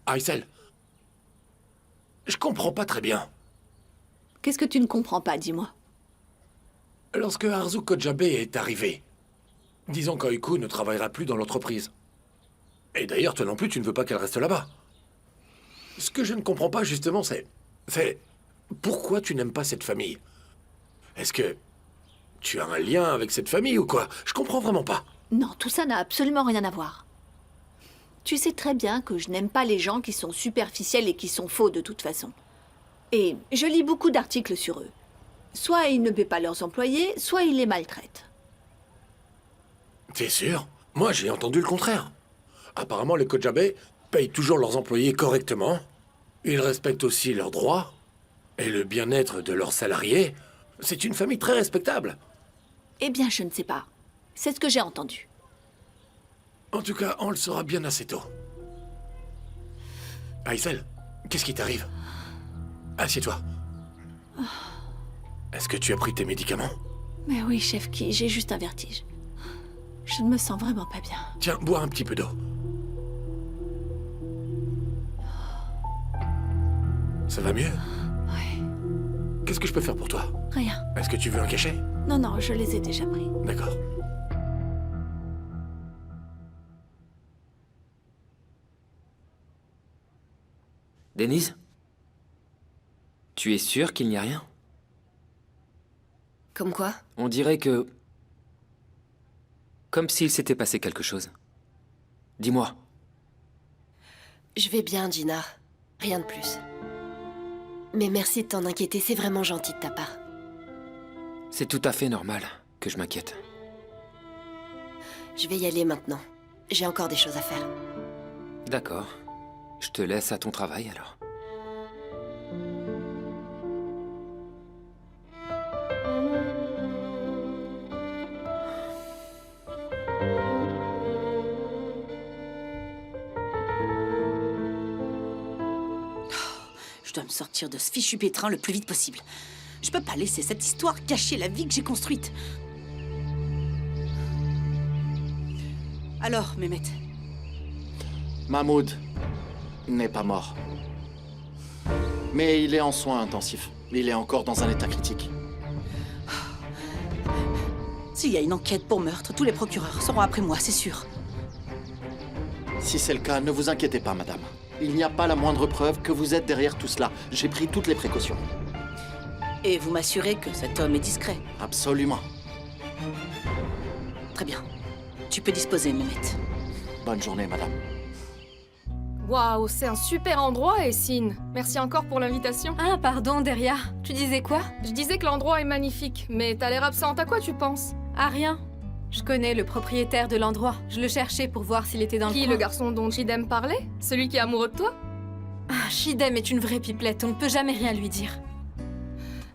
Aysel, je comprends pas très bien. Qu'est-ce que tu ne comprends pas, dis-moi? Lorsque Arzu Kojabe est arrivé, disons qu'Oiku ne travaillera plus dans l'entreprise. Et d'ailleurs, toi non plus, tu ne veux pas qu'elle reste là-bas. Ce que je ne comprends pas, justement, c'est... Pourquoi tu n'aimes pas cette famille? Est-ce que... tu as un lien avec cette famille ou quoi? Je comprends vraiment pas. Non, tout ça n'a absolument rien à voir. Tu sais très bien que je n'aime pas les gens qui sont superficiels et qui sont faux de toute façon. Et je lis beaucoup d'articles sur eux. Soit ils ne paient pas leurs employés, soit ils les maltraitent. T'es sûr? Moi, j'ai entendu le contraire. Apparemment, les Kojabe payent toujours leurs employés correctement. Ils respectent aussi leurs droits et le bien-être de leurs salariés. C'est une famille très respectable. Eh bien, je ne sais pas. C'est ce que j'ai entendu. En tout cas, on le saura bien assez tôt. Aysel, qu'est-ce qui t'arrive? Assieds-toi. Est-ce que tu as pris tes médicaments? Mais oui, chef Ki, j'ai juste un vertige. Je ne me sens vraiment pas bien. Tiens, bois un petit peu d'eau. Ça va mieux? Oui. Qu'est-ce que je peux faire pour toi? Rien. Est-ce que tu veux un cachet? Non, non, je les ai déjà pris. D'accord. Denise? Tu es sûre qu'il n'y a rien? Comme quoi? On dirait que... comme s'il s'était passé quelque chose. Dis-moi. Je vais bien, Gina. Rien de plus. Mais merci de t'en inquiéter, c'est vraiment gentil de ta part. C'est tout à fait normal que je m'inquiète. Je vais y aller maintenant. J'ai encore des choses à faire. D'accord. Je te laisse à ton travail alors. Je dois me sortir de ce fichu pétrin le plus vite possible. Je peux pas laisser cette histoire cacher la vie que j'ai construite. Alors, Mehmet, Mahmoud n'est pas mort. Mais il est en soins intensifs. Il est encore dans un état critique. s'il y a une enquête pour meurtre, tous les procureurs seront après moi, c'est sûr. Si c'est le cas, ne vous inquiétez pas, madame. Il n'y a pas la moindre preuve que vous êtes derrière tout cela. J'ai pris toutes les précautions. Et vous m'assurez que cet homme est discret. Absolument. Très bien. Tu peux disposer, Mehmet. Bonne journée, madame. Waouh, c'est un super endroit, Essine. Merci encore pour l'invitation. Ah, pardon, Deria. Tu disais quoi? Je disais que l'endroit est magnifique, mais t'as l'air absente. À quoi tu penses? Ah, rien. Je connais le propriétaire de l'endroit. Je le cherchais pour voir s'il était dans le Qui, coin. le garçon dont Chidem parlait? Celui qui est amoureux de toi? Ah, Chidem est une vraie pipelette, on ne peut jamais rien lui dire.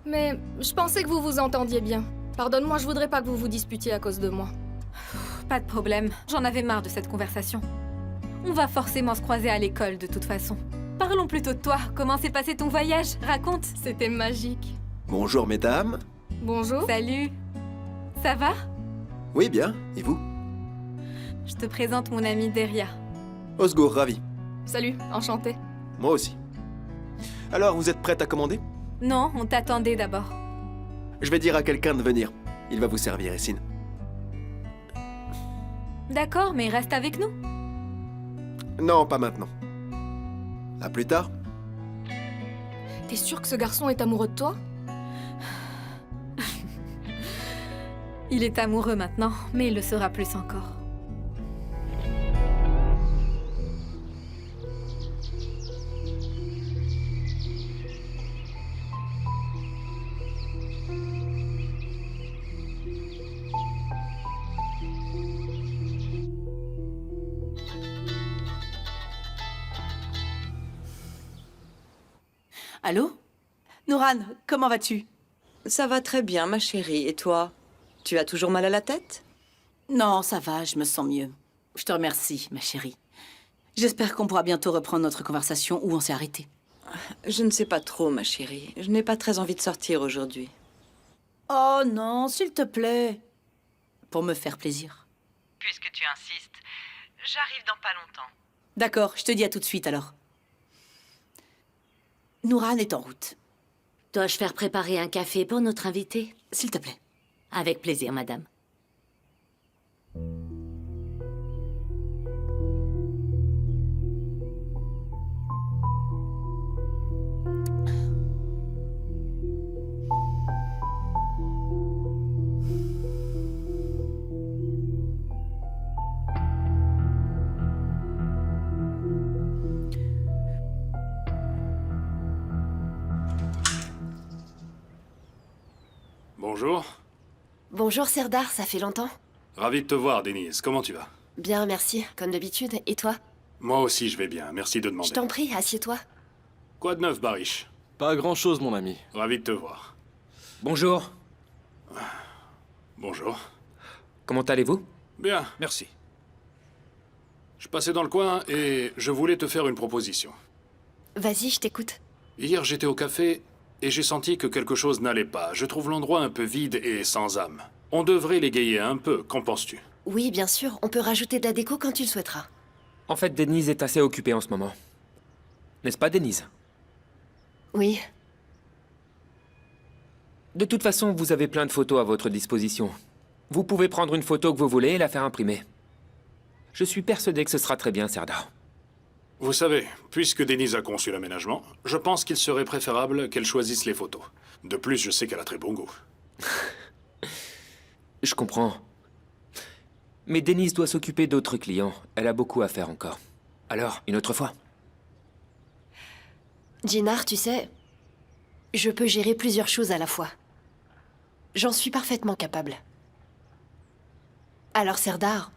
Mais je pensais que vous vous entendiez bien. Pardonne-moi, je voudrais pas que vous vous disputiez à cause de moi. Pas de problème, j'en avais marre de cette conversation. On va forcément se croiser à l'école de toute façon. Parlons plutôt de toi, comment s'est passé ton voyage? Raconte. C'était magique. Bonjour mesdames. Bonjour. Salut. Ça va? Oui bien, et vous? Je te présente mon amie Deria. Osgour, ravi. Salut, enchantée. Moi aussi. Alors, vous êtes prête à commander? Non, on t'attendait d'abord. Je vais dire à quelqu'un de venir. Il va vous servir, Essine. D'accord, mais reste avec nous. Non, pas maintenant. À plus tard. T'es sûr que ce garçon est amoureux de toi? Il est amoureux maintenant, mais il le sera plus encore. Allô? Nouran, comment vas-tu? Ça va très bien, ma chérie. Et toi? Tu as toujours mal à la tête? Non, ça va, je me sens mieux. Je te remercie, ma chérie. J'espère qu'on pourra bientôt reprendre notre conversation où on s'est arrêté. Je ne sais pas trop, ma chérie. Je n'ai pas très envie de sortir aujourd'hui. Oh non, s'il te plaît. Pour me faire plaisir. Puisque tu insistes, j'arrive dans pas longtemps. D'accord, je te dis à tout de suite alors. Nouran est en route. Dois-je faire préparer un café pour notre invité? S'il te plaît. Avec plaisir, madame. Bonjour. Bonjour Serdar, ça fait longtemps. Ravi de te voir, Denise. Comment tu vas? Bien, merci, comme d'habitude. Et toi? Moi aussi, je vais bien. Merci de demander. Je t'en prie, assieds-toi. Quoi de neuf, Barish? Pas grand-chose, mon ami. Ravi de te voir. Bonjour. Bonjour. Comment allez-vous? Bien, merci. Je passais dans le coin et je voulais te faire une proposition. Vas-y, je t'écoute. Hier, j'étais au café et j'ai senti que quelque chose n'allait pas. Je trouve l'endroit un peu vide et sans âme. On devrait l'égayer un peu, qu'en penses-tu? Oui, bien sûr, on peut rajouter de la déco quand tu le souhaiteras. En fait, Denise est assez occupée en ce moment. N'est-ce pas, Denise? Oui. De toute façon, vous avez plein de photos à votre disposition. Vous pouvez prendre une photo que vous voulez et la faire imprimer. Je suis persuadé que ce sera très bien, Serdar. Vous savez, puisque Denise a conçu l'aménagement, je pense qu'il serait préférable qu'elle choisisse les photos. De plus, je sais qu'elle a très bon goût. Je comprends. Mais Denise doit s'occuper d'autres clients. Elle a beaucoup à faire encore. Alors, une autre fois. Jinar, tu sais, je peux gérer plusieurs choses à la fois. J'en suis parfaitement capable. Alors Serdar,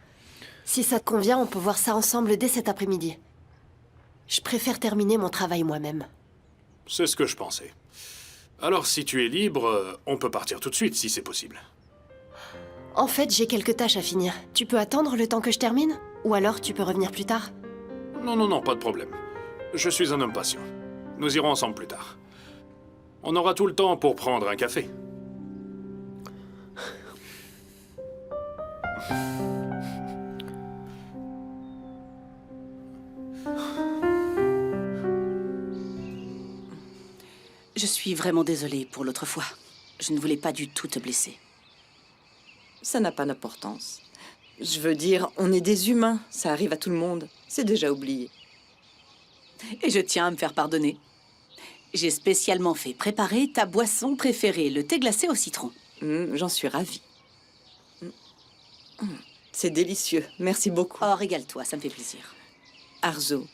si ça te convient, on peut voir ça ensemble dès cet après-midi. Je préfère terminer mon travail moi-même. C'est ce que je pensais. Alors, si tu es libre, on peut partir tout de suite, si c'est possible. En fait, j'ai quelques tâches à finir. Tu peux attendre le temps que je termine? Ou alors tu peux revenir plus tard? Non, pas de problème. Je suis un homme patient. Nous irons ensemble plus tard. On aura tout le temps pour prendre un café. Je suis vraiment désolée pour l'autre fois. Je ne voulais pas du tout te blesser. Ça n'a pas d'importance. Je veux dire, on est des humains, ça arrive à tout le monde. C'est déjà oublié. Et je tiens à me faire pardonner. J'ai spécialement fait préparer ta boisson préférée, le thé glacé au citron. J'en suis ravie. C'est délicieux, merci beaucoup. Oh, régale-toi, ça me fait plaisir. Arzo,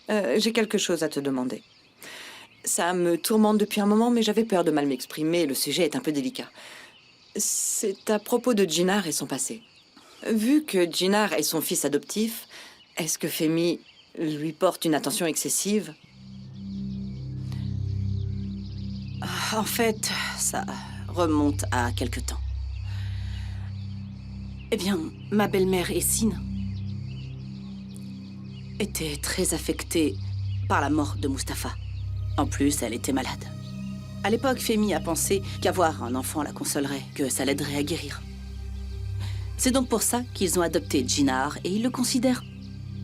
j'ai quelque chose à te demander. Ça me tourmente depuis un moment, mais j'avais peur de mal m'exprimer, le sujet est un peu délicat. C'est à propos de Jinar et son passé. Vu que Jinar est son fils adoptif, est-ce que Femi lui porte une attention excessive? En fait, ça remonte à quelque temps. Eh bien, ma belle-mère Essine était très affectée par la mort de Mustapha. En plus, elle était malade. À l'époque, Femi a pensé qu'avoir un enfant la consolerait, que ça l'aiderait à guérir. C'est donc pour ça qu'ils ont adopté Jinar et ils le considèrent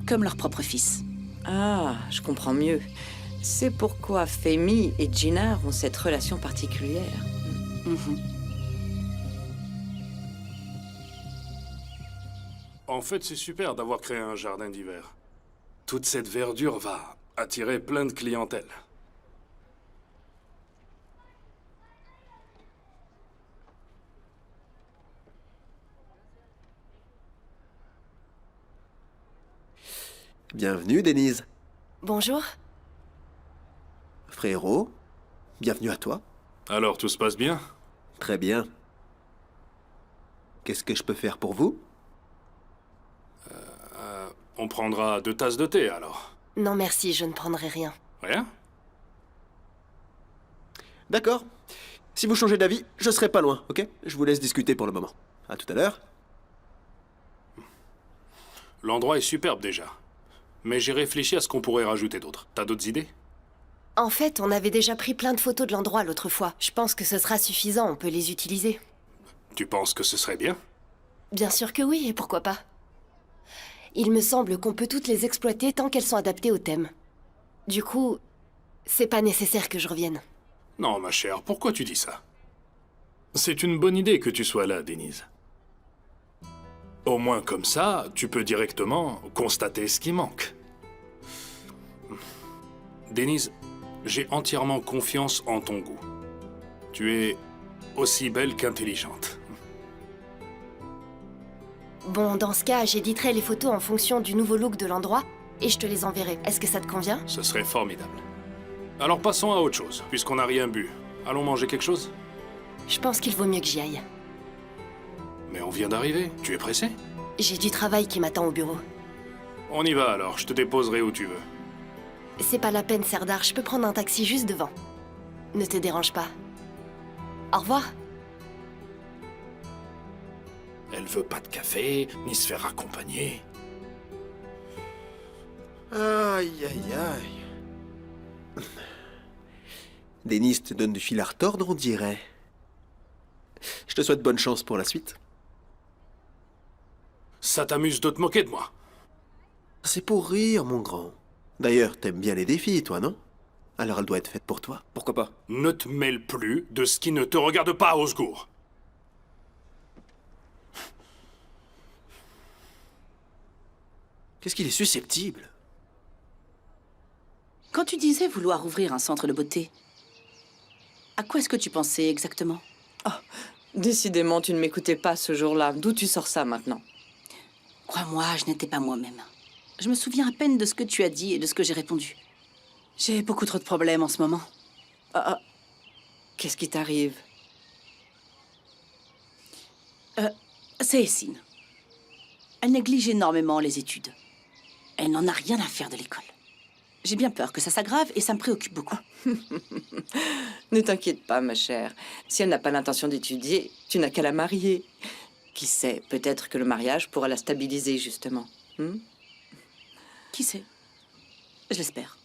comme leur propre fils. Ah, je comprends mieux. C'est pourquoi Femi et Jinar ont cette relation particulière. En fait, c'est super d'avoir créé un jardin d'hiver. Toute cette verdure va attirer plein de clientèle. Bienvenue, Denise. Bonjour. Frérot, bienvenue à toi. Alors, tout se passe bien? Très bien. Qu'est-ce que je peux faire pour vous? On prendra 2 tasses de thé, alors. Non merci, je ne prendrai rien. Rien? D'accord. Si vous changez d'avis, je serai pas loin, ok? Je vous laisse discuter pour le moment. À tout à l'heure. L'endroit est superbe déjà. Mais j'ai réfléchi à ce qu'on pourrait rajouter d'autre. T'as d'autres idées? En fait, on avait déjà pris plein de photos de l'endroit l'autre fois. Je pense que ce sera suffisant, on peut les utiliser. Tu penses que ce serait bien? Bien sûr que oui, et pourquoi pas? Il me semble qu'on peut toutes les exploiter tant qu'elles sont adaptées au thème. Du coup, C'est pas nécessaire que je revienne. Non, ma chère, pourquoi tu dis ça? C'est une bonne idée que tu sois là, Denise. Au moins comme ça, tu peux directement constater ce qui manque. Denise, j'ai entièrement confiance en ton goût. Tu es aussi belle qu'intelligente. Bon, dans ce cas, j'éditerai les photos en fonction du nouveau look de l'endroit et je te les enverrai. Est-ce que ça te convient? Ce serait formidable. Alors passons à autre chose, puisqu'on n'a rien bu. Allons manger quelque chose? Je pense qu'il vaut mieux que j'y aille. Mais on vient d'arriver. Tu es pressé? J'ai du travail qui m'attend au bureau. On y va alors, je te déposerai où tu veux. C'est pas la peine, Serdar, je peux prendre un taxi juste devant. Ne te dérange pas. Au revoir. Elle veut pas de café, ni se faire accompagner. Aïe, aïe, aïe. Denise te donne du fil à retordre, on dirait. Je te souhaite bonne chance pour la suite. Ça t'amuse de te moquer de moi? C'est pour rire, mon grand. D'ailleurs, t'aimes bien les défis, toi, non? Alors elle doit être faite pour toi. Pourquoi pas? Ne te mêle plus de ce qui ne te regarde pas, au secours. Qu'est-ce qu'il est susceptible? Quand tu disais vouloir ouvrir un centre de beauté, à quoi est-ce que tu pensais exactement? Décidément, tu ne m'écoutais pas ce jour-là. D'où tu sors ça maintenant? Crois-moi, je n'étais pas moi-même. Je me souviens à peine de ce que tu as dit et de ce que j'ai répondu. J'ai beaucoup trop de problèmes en ce moment. Qu'est-ce qui t'arrive? C'est Essine. Elle néglige énormément les études. Elle n'en a rien à faire de l'école. J'ai bien peur que ça s'aggrave et ça me préoccupe beaucoup. Ne t'inquiète pas, ma chère. Si elle n'a pas l'intention d'étudier, tu n'as qu'à la marier. Qui sait, peut-être que le mariage pourra la stabiliser, justement. Qui sait? Je l'espère.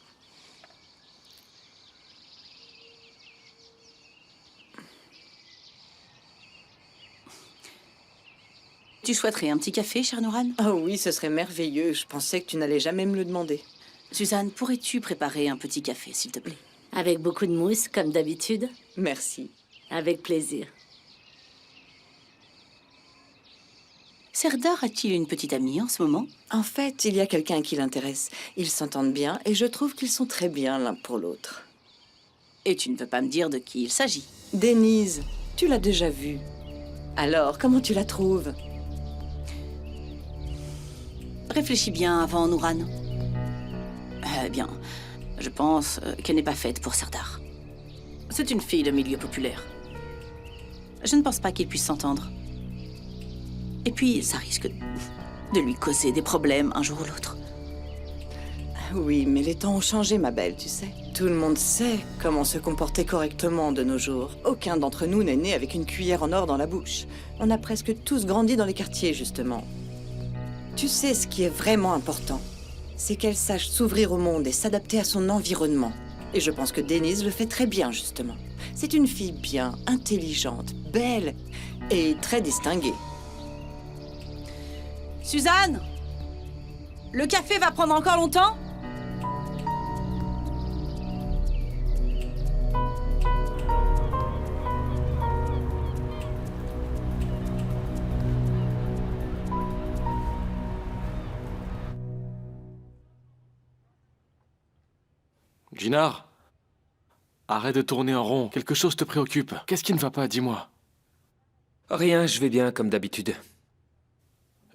Tu souhaiterais un petit café, cher Nouran? Oh oui, ce serait merveilleux. Je pensais que tu n'allais jamais me le demander. Suzanne, pourrais-tu préparer un petit café, s'il te plaît? Avec beaucoup de mousse, comme d'habitude. Merci. Avec plaisir. Serdar a-t-il une petite amie en ce moment? En fait, il y a quelqu'un qui l'intéresse. Ils s'entendent bien et je trouve qu'ils sont très bien l'un pour l'autre. Et tu ne veux pas me dire de qui il s'agit? Denise, tu l'as déjà vue. Alors, comment tu la trouves? Réfléchis bien avant, Nouran. Bien, je pense qu'elle n'est pas faite pour Serdar. C'est une fille de milieu populaire. Je ne pense pas qu'ils puissent s'entendre. Et puis, ça risque de lui causer des problèmes un jour ou l'autre. Oui, mais les temps ont changé, ma belle, tu sais. Tout le monde sait comment se comporter correctement de nos jours. Aucun d'entre nous n'est né avec une cuillère en or dans la bouche. On a presque tous grandi dans les quartiers, justement. Tu sais, ce qui est vraiment important, c'est qu'elle sache s'ouvrir au monde et s'adapter à son environnement. Et je pense que Denise le fait très bien, justement. C'est une fille bien, intelligente, belle et très distinguée. Suzanne! Le café va prendre encore longtemps? Jinar, arrête de tourner en rond. Quelque chose te préoccupe. Qu'est-ce qui ne va pas, dis-moi? Rien, je vais bien comme d'habitude.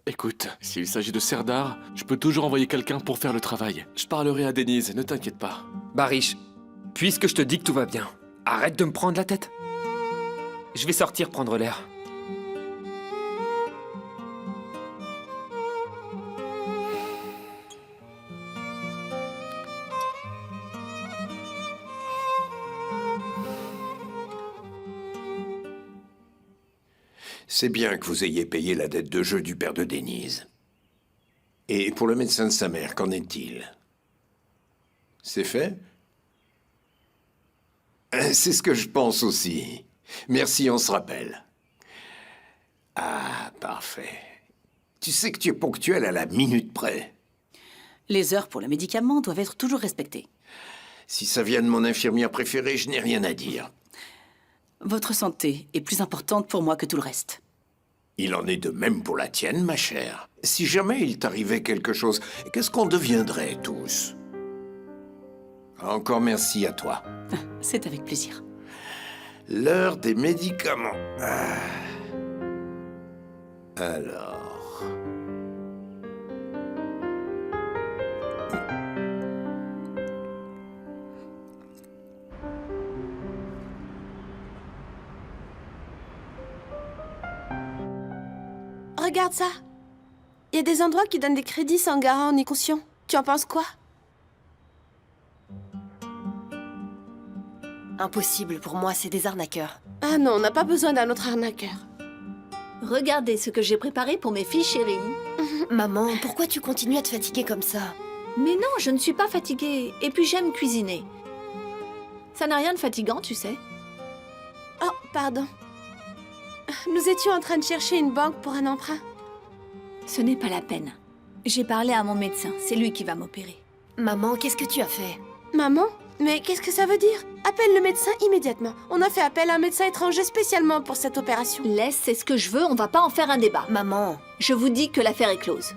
Écoute, s'il s'agit de Serdar, je peux toujours envoyer quelqu'un pour faire le travail. Je parlerai à Denise, ne t'inquiète pas. Barish, puisque je te dis que tout va bien, arrête de me prendre la tête. Je vais sortir prendre l'air. C'est bien que vous ayez payé la dette de jeu du père de Denise. Et pour le médecin de sa mère, qu'en est-il? C'est fait? C'est ce que je pense aussi. Merci, on se rappelle. Ah, parfait. Tu sais que tu es ponctuel à la minute près. Les heures pour le médicament doivent être toujours respectées. Si ça vient de mon infirmière préférée, je n'ai rien à dire. Votre santé est plus importante pour moi que tout le reste. Il en est de même pour la tienne, ma chère. Si jamais il t'arrivait quelque chose, qu'est-ce qu'on deviendrait tous? Encore merci à toi. C'est avec plaisir. L'heure des médicaments. Alors... Regarde ça. Il y a des endroits qui donnent des crédits sans garant ni caution. Tu en penses quoi? Impossible, pour moi, c'est des arnaqueurs. Ah non, on n'a pas besoin d'un autre arnaqueur. Regardez ce que j'ai préparé pour mes filles chéries. Maman, pourquoi tu continues à te fatiguer comme ça? Mais non, je ne suis pas fatiguée. Et puis j'aime cuisiner. Ça n'a rien de fatigant, tu sais. Oh, pardon. Nous étions en train de chercher une banque pour un emprunt. Ce n'est pas la peine. J'ai parlé à mon médecin, c'est lui qui va m'opérer. Maman, qu'est-ce que tu as fait? Maman? Mais qu'est-ce que ça veut dire? Appelle le médecin immédiatement. On a fait appel à un médecin étranger spécialement pour cette opération. Laisse, c'est ce que je veux, on va pas en faire un débat. Maman. Je vous dis que l'affaire est close.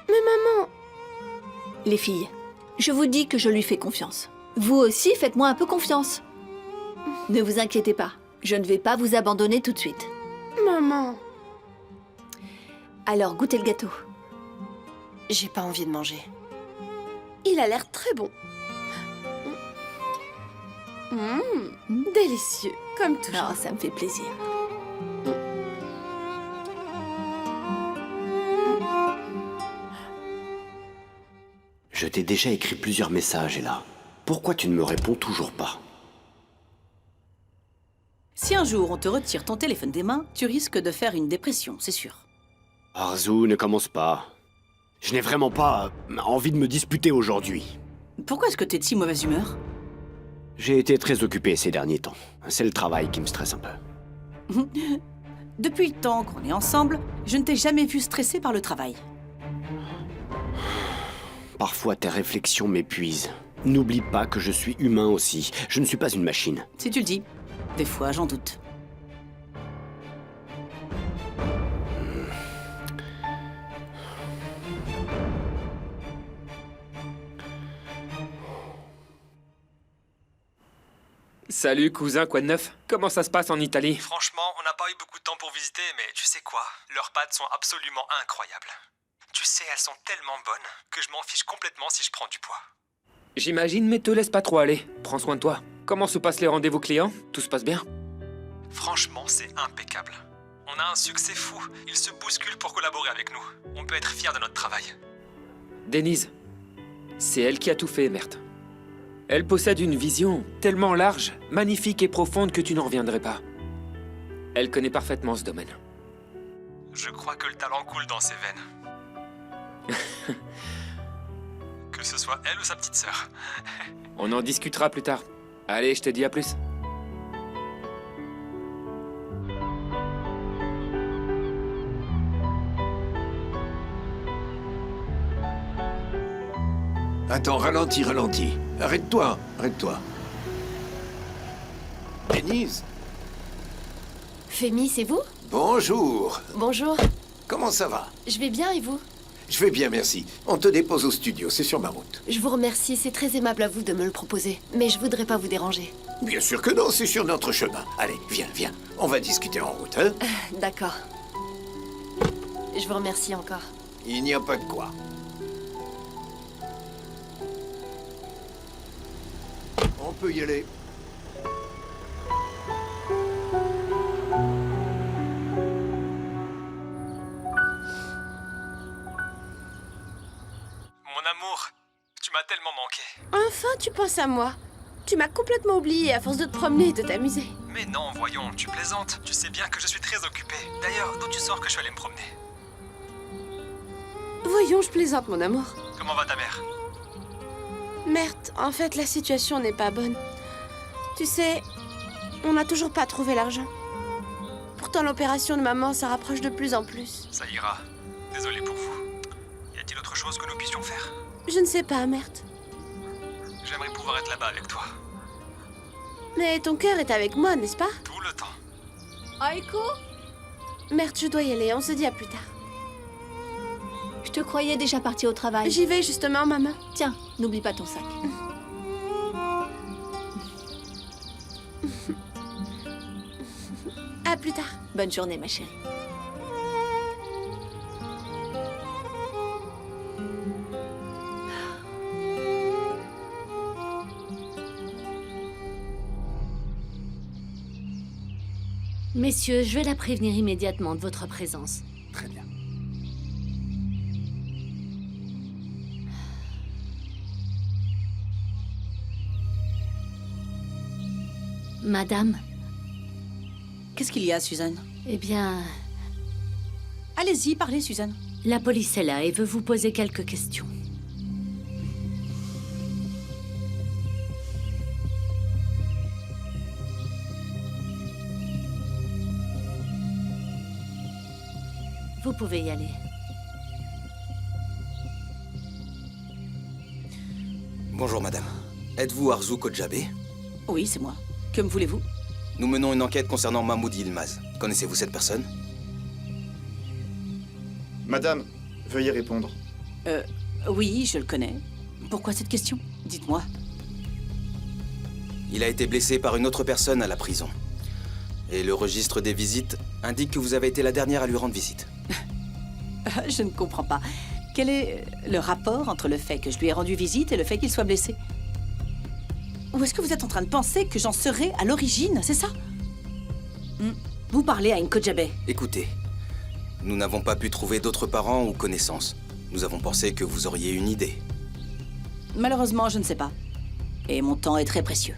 Mais maman... Les filles, je vous dis que je lui fais confiance. Vous aussi, faites-moi un peu confiance. Ne vous inquiétez pas, je ne vais pas vous abandonner tout de suite. Maman... Alors, goûtez le gâteau. J'ai pas envie de manger. Il a l'air très bon. Délicieux, comme toujours. Oh, ça me fait plaisir. Je t'ai déjà écrit plusieurs messages, Ella. Pourquoi tu ne me réponds toujours pas? Si un jour on te retire ton téléphone des mains, tu risques de faire une dépression, c'est sûr. Arzu, ne commence pas. Je n'ai vraiment pas envie de me disputer aujourd'hui. Pourquoi est-ce que t'es de si mauvaise humeur? J'ai été très occupé ces derniers temps. C'est le travail qui me stresse un peu. Depuis le temps qu'on est ensemble, je ne t'ai jamais vu stressé par le travail. Parfois, tes réflexions m'épuisent. N'oublie pas que je suis humain aussi. Je ne suis pas une machine. Si tu le dis. Des fois, j'en doute. Salut cousin, quoi de neuf? Comment ça se passe en Italie? Franchement, on n'a pas eu beaucoup de temps pour visiter, mais tu sais quoi? Leurs pâtes sont absolument incroyables. Tu sais, elles sont tellement bonnes que je m'en fiche complètement si je prends du poids. J'imagine, mais te laisse pas trop aller. Prends soin de toi. Comment se passent les rendez-vous clients? Tout se passe bien? Franchement, c'est impeccable. On a un succès fou. Ils se bousculent pour collaborer avec nous. On peut être fiers de notre travail. Denise, c'est elle qui a tout fait, Mert. Elle possède une vision tellement large, magnifique et profonde que tu n'en reviendrais pas. Elle connaît parfaitement ce domaine. Je crois que le talent coule dans ses veines. Que ce soit elle ou sa petite sœur. On en discutera plus tard. Allez, je te dis à plus. Attends, ralentis, ralentis. Arrête-toi, arrête-toi. Denise? Fémi, c'est vous? Bonjour. Bonjour. Comment ça va? Je vais bien et vous? Je vais bien, merci. On te dépose au studio, c'est sur ma route. Je vous remercie, c'est très aimable à vous de me le proposer. Mais je voudrais pas vous déranger. Bien sûr que non, c'est sur notre chemin. Allez, viens, viens. On va discuter en route, hein? D'accord. Je vous remercie encore. Il n'y a pas de quoi. On peut y aller. Mon amour, tu m'as tellement manqué. Enfin, tu penses à moi. Tu m'as complètement oublié à force de te promener et de t'amuser. Mais non, voyons, tu plaisantes. Tu sais bien que je suis très occupé. D'ailleurs, d'où tu sors que je suis allé me promener? Voyons, je plaisante, mon amour. Comment va ta mère? Merde, en fait, la situation n'est pas bonne. Tu sais, on n'a toujours pas trouvé l'argent. Pourtant, l'opération de maman, ça rapproche de plus en plus. Ça ira. Désolé pour vous. Y a-t-il autre chose que nous puissions faire? Je ne sais pas, merde. J'aimerais pouvoir être là-bas avec toi. Mais ton cœur est avec moi, n'est-ce pas? Tout le temps. Aiko? Merde, je dois y aller, on se dit à plus tard. Je te croyais déjà partie au travail. J'y vais justement, maman. Tiens, n'oublie pas ton sac. À plus tard. Bonne journée, ma chérie. Messieurs, je vais la prévenir immédiatement de votre présence. Très bien. Madame? Qu'est-ce qu'il y a, Suzanne? Eh bien, Allez-y, parlez, Suzanne. la police est là et veut vous poser quelques questions. Vous pouvez y aller. Bonjour madame. Êtes-vous Arzu Kodjabe? Oui, c'est moi. Que me voulez-vous? Nous menons une enquête concernant Mahmoud Yilmaz. Connaissez-vous cette personne? Madame, veuillez répondre. Oui, je le connais. Pourquoi cette question? Dites-moi. Il a été blessé par une autre personne à la prison. Et le registre des visites indique que vous avez été la dernière à lui rendre visite. Je ne comprends pas. Quel est le rapport entre le fait que je lui ai rendu visite et le fait qu'il soit blessé? Ou est-ce que vous êtes en train de penser que j'en serais à l'origine, c'est ça? Vous parlez à une Kodjabe. Écoutez, nous n'avons pas pu trouver d'autres parents ou connaissances. Nous avons pensé que vous auriez une idée. Malheureusement, je ne sais pas. Et mon temps est très précieux.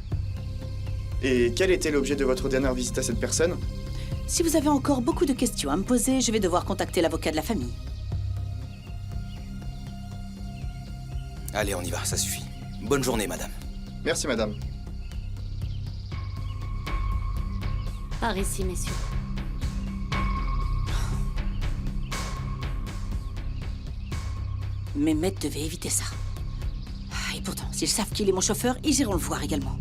Et quel était l'objet de votre dernière visite à cette personne? Si vous avez encore beaucoup de questions à me poser, je vais devoir contacter l'avocat de la famille. Allez, on y va, ça suffit. Bonne journée, madame. Merci, madame. Par ici, messieurs. Mes maîtres devaient éviter ça. Et pourtant, s'ils savent qu'il est mon chauffeur, ils iront le voir également.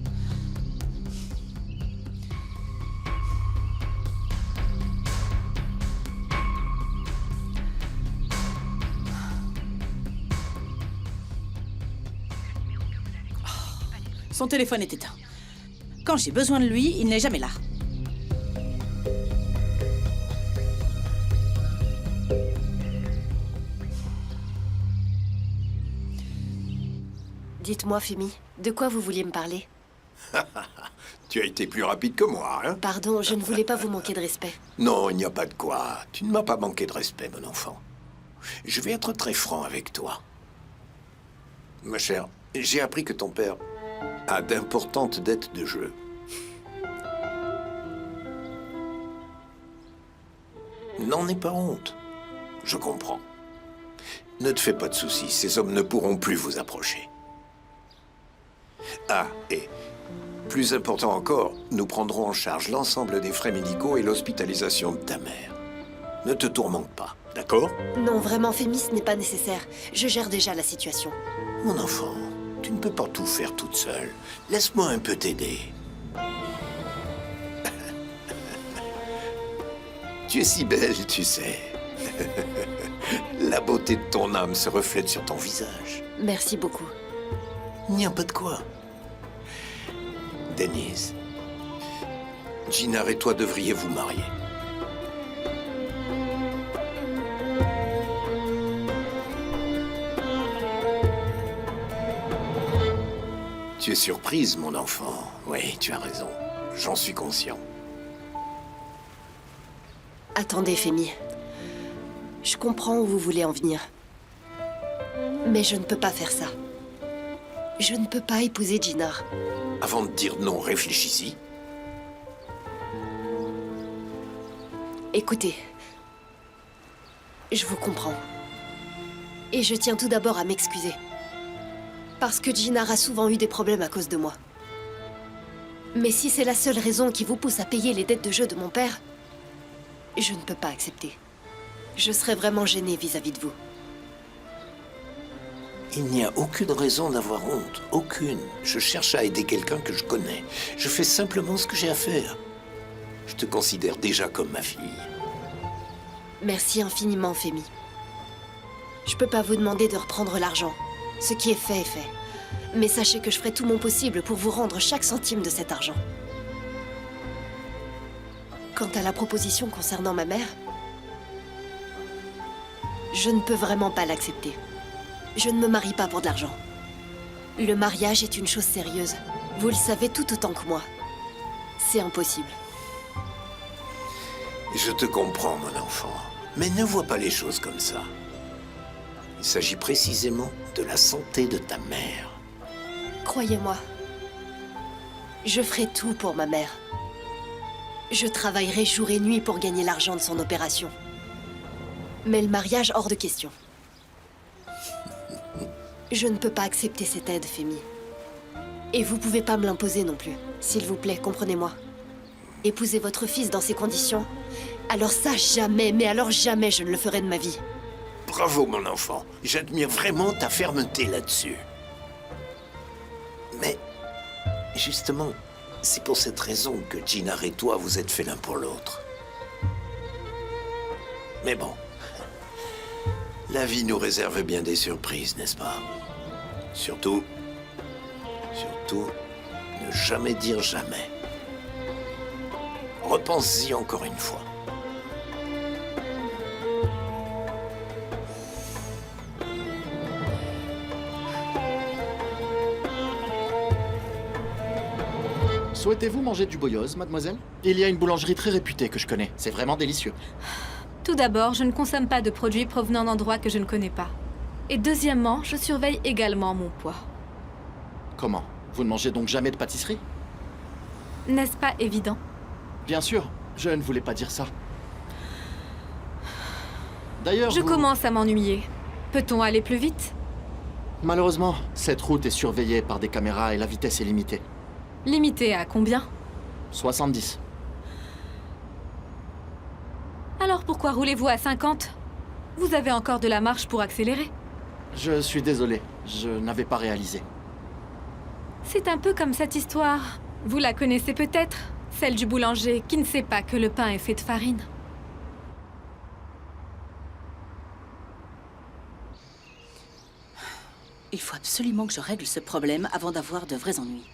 Son téléphone est éteint. Quand j'ai besoin de lui, il n'est jamais là. Dites-moi, Femi, de quoi vous vouliez me parler? Tu as été plus rapide que moi, hein? Pardon, je ne voulais pas vous manquer de respect. Non, il n'y a pas de quoi. Tu ne m'as pas manqué de respect, mon enfant. Je vais être très franc avec toi. Ma chère, j'ai appris que ton père a d'importantes dettes de jeu. N'en aie pas honte. Je comprends. Ne te fais pas de soucis, ces hommes ne pourront plus vous approcher. Ah, et plus important encore, nous prendrons en charge l'ensemble des frais médicaux et l'hospitalisation de ta mère. Ne te tourmente pas, d'accord? Non, vraiment, Femi, ce n'est pas nécessaire. Je gère déjà la situation. Mon enfant, tu ne peux pas tout faire toute seule. Laisse-moi un peu t'aider. Tu es si belle, tu sais. La beauté de ton âme se reflète sur ton visage. Merci beaucoup. Il n'y a pas de quoi. Denise, Gina et toi devriez vous marier. Tu es surprise, mon enfant. Oui, tu as raison. J'en suis conscient. Attendez, Femi. Je comprends où vous voulez en venir. Mais je ne peux pas faire ça. Je ne peux pas épouser Gina. Avant de dire non, réfléchis-y. Écoutez, je vous comprends. Et je tiens tout d'abord à m'excuser. Parce que Gina a souvent eu des problèmes à cause de moi. Mais si c'est la seule raison qui vous pousse à payer les dettes de jeu de mon père, je ne peux pas accepter. Je serais vraiment gênée vis-à-vis de vous. Il n'y a aucune raison d'avoir honte. Aucune. Je cherche à aider quelqu'un que je connais. Je fais simplement ce que j'ai à faire. Je te considère déjà comme ma fille. Merci infiniment, Femi. Je peux pas vous demander de reprendre l'argent. Ce qui est fait est fait. Mais sachez que je ferai tout mon possible pour vous rendre chaque centime de cet argent. Quant à la proposition concernant ma mère, je ne peux vraiment pas l'accepter. Je ne me marie pas pour de l'argent. Le mariage est une chose sérieuse. Vous le savez tout autant que moi. C'est impossible. Je te comprends, mon enfant. Mais ne vois pas les choses comme ça. Il s'agit précisément de la santé de ta mère. Croyez-moi, je ferai tout pour ma mère. Je travaillerai jour et nuit pour gagner l'argent de son opération. Mais le mariage, hors de question. Je ne peux pas accepter cette aide, Femi. Et vous pouvez pas me l'imposer non plus. S'il vous plaît, comprenez-moi. Épouser votre fils dans ces conditions, alors ça, jamais, mais alors jamais je ne le ferai de ma vie. Bravo, mon enfant. J'admire vraiment ta fermeté là-dessus. Mais, justement, c'est pour cette raison que Jinar et toi vous êtes faits l'un pour l'autre. Mais bon, la vie nous réserve bien des surprises, n'est-ce pas? Surtout, ne jamais dire jamais. Repense-y encore une fois. Souhaitez-vous manger du boyose, mademoiselle? Il y a une boulangerie très réputée que je connais. C'est vraiment délicieux. Tout d'abord, je ne consomme pas de produits provenant d'endroits que je ne connais pas. Et deuxièmement, je surveille également mon poids. Comment? Vous ne mangez donc jamais de pâtisserie? N'est-ce pas évident? Bien sûr, je ne voulais pas dire ça. D'ailleurs, Je commence à m'ennuyer. Peut-on aller plus vite? Malheureusement, cette route est surveillée par des caméras et la vitesse est limitée. Limité à combien? 70. Alors pourquoi roulez-vous à 50? Vous avez encore de la marge pour accélérer. Je suis désolé, je n'avais pas réalisé. C'est un peu comme cette histoire. Vous la connaissez peut-être? Celle du boulanger qui ne sait pas que le pain est fait de farine. Il faut absolument que je règle ce problème avant d'avoir de vrais ennuis.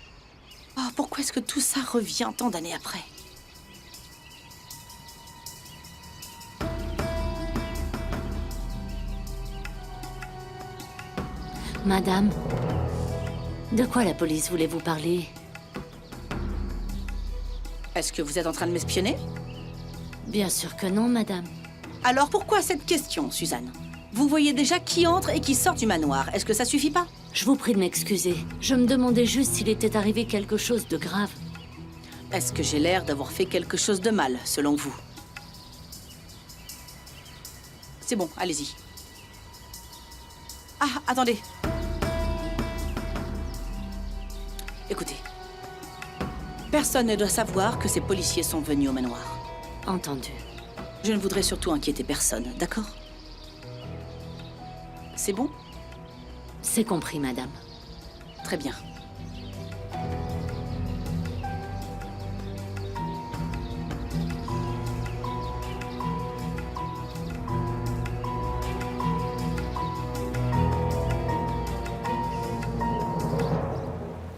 Oh, pourquoi est-ce que tout ça revient tant d'années après? Madame, de quoi la police voulait vous parler? Est-ce que vous êtes en train de m'espionner? Bien sûr que non, madame. Alors pourquoi cette question, Suzanne? Vous voyez déjà qui entre et qui sort du manoir. Est-ce que ça suffit pas? Je vous prie de m'excuser. Je me demandais juste s'il était arrivé quelque chose de grave. Est-ce que j'ai l'air d'avoir fait quelque chose de mal, selon vous? C'est bon, allez-y. Ah, attendez. Écoutez. Personne ne doit savoir que ces policiers sont venus au manoir. Entendu. Je ne voudrais surtout inquiéter personne, d'accord? C'est bon? C'est compris, madame. Très bien.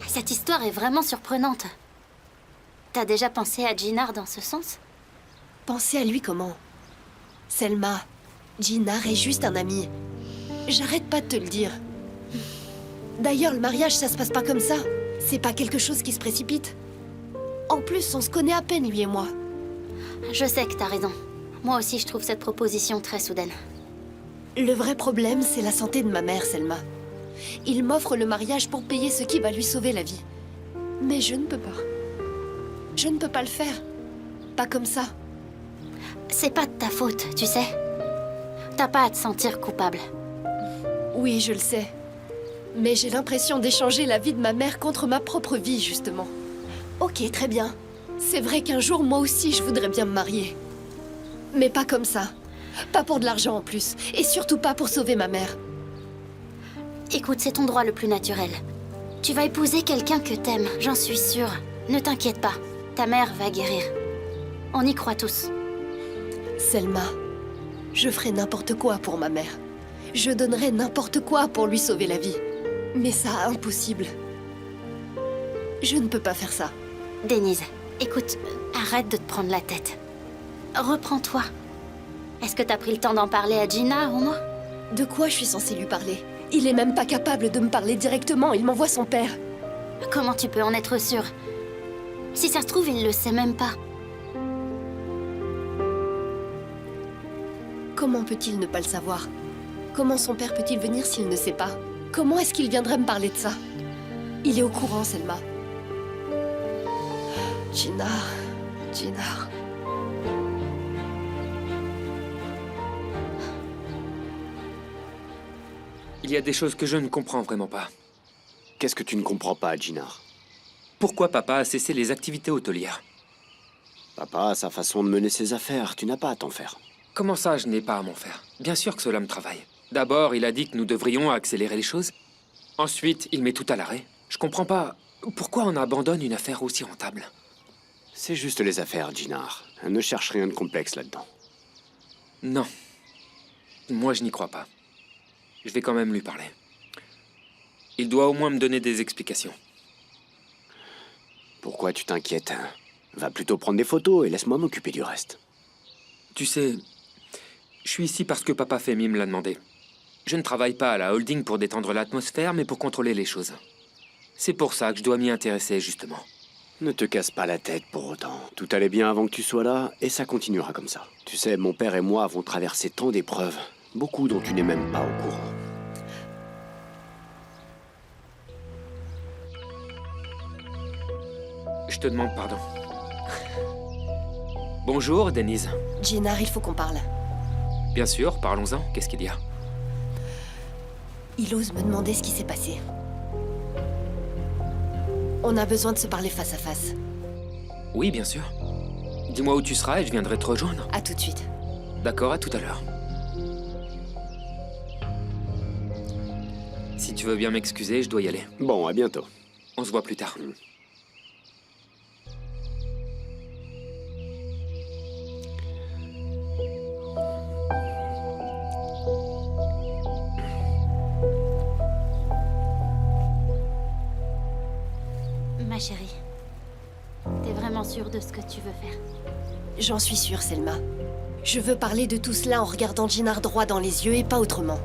Cette histoire est vraiment surprenante. T'as déjà pensé à Jinar dans ce sens? Pensez à lui comment? Selma, Jinar est juste un ami. J'arrête pas de te le dire. D'ailleurs, le mariage, ça se passe pas comme ça. C'est pas quelque chose qui se précipite. En plus, on se connaît à peine, lui et moi. Je sais que t'as raison. Moi aussi, je trouve cette proposition très soudaine. Le vrai problème, c'est la santé de ma mère, Selma. Il m'offre le mariage pour payer ce qui va lui sauver la vie. Mais je ne peux pas. Je ne peux pas le faire. Pas comme ça. C'est pas de ta faute, tu sais. T'as pas à te sentir coupable. Oui, je le sais. Mais j'ai l'impression d'échanger la vie de ma mère contre ma propre vie, justement. Ok, très bien. C'est vrai qu'un jour, moi aussi, je voudrais bien me marier. Mais pas comme ça. Pas pour de l'argent en plus. Et surtout pas pour sauver ma mère. Écoute, c'est ton droit le plus naturel. Tu vas épouser quelqu'un que t'aimes, j'en suis sûre. Ne t'inquiète pas, ta mère va guérir. On y croit tous. Selma, je ferai n'importe quoi pour ma mère. Je donnerai n'importe quoi pour lui sauver la vie. Mais ça, impossible. Je ne peux pas faire ça. Denise, écoute, arrête de te prendre la tête. Reprends-toi. Est-ce que t'as pris le temps d'en parler à Gina, au moins? De quoi je suis censée lui parler? Il est même pas capable de me parler directement, il m'envoie son père. Comment tu peux en être sûre? Si ça se trouve, il le sait même pas. Comment peut-il ne pas le savoir? Comment son père peut-il venir s'il ne sait pas? Comment est-ce qu'il viendrait me parler de ça? Il est au courant, Selma. Gina... Il y a des choses que je ne comprends vraiment pas. Qu'est-ce que tu ne comprends pas, Jinar? Pourquoi papa a cessé les activités hôtelières? Papa a sa façon de mener ses affaires, tu n'as pas à t'en faire. Comment ça, je n'ai pas à m'en faire? Bien sûr que cela me travaille. D'abord, il a dit que nous devrions accélérer les choses. Ensuite, il met tout à l'arrêt. Je comprends pas. Pourquoi on abandonne une affaire aussi rentable? C'est juste les affaires, Jinar. Ne cherche rien de complexe là-dedans. Non. Moi, je n'y crois pas. Je vais quand même lui parler. Il doit au moins me donner des explications. Pourquoi tu t'inquiètes? Va plutôt prendre des photos et laisse-moi m'occuper du reste. Tu sais, je suis ici parce que papa Femi me l'a demandé. Je ne travaille pas à la holding pour détendre l'atmosphère, mais pour contrôler les choses. C'est pour ça que je dois m'y intéresser, justement. Ne te casse pas la tête pour autant. Tout allait bien avant que tu sois là, et ça continuera comme ça. Tu sais, mon père et moi avons traversé tant d'épreuves. Beaucoup dont tu n'es même pas au courant. Je te demande pardon. Bonjour, Denise. Gina, il faut qu'on parle. Bien sûr, parlons-en. Qu'est-ce qu'il y a? Il ose me demander ce qui s'est passé. On a besoin de se parler face à face. Oui, bien sûr. Dis-moi où tu seras et je viendrai te rejoindre. À tout de suite. D'accord, à tout à l'heure. Si tu veux bien m'excuser, je dois y aller. Bon, à bientôt. On se voit plus tard. Ma chérie, t'es vraiment sûre de ce que tu veux faire? J'en suis sûre, Selma. Je veux parler de tout cela en regardant Gina droit dans les yeux et pas autrement.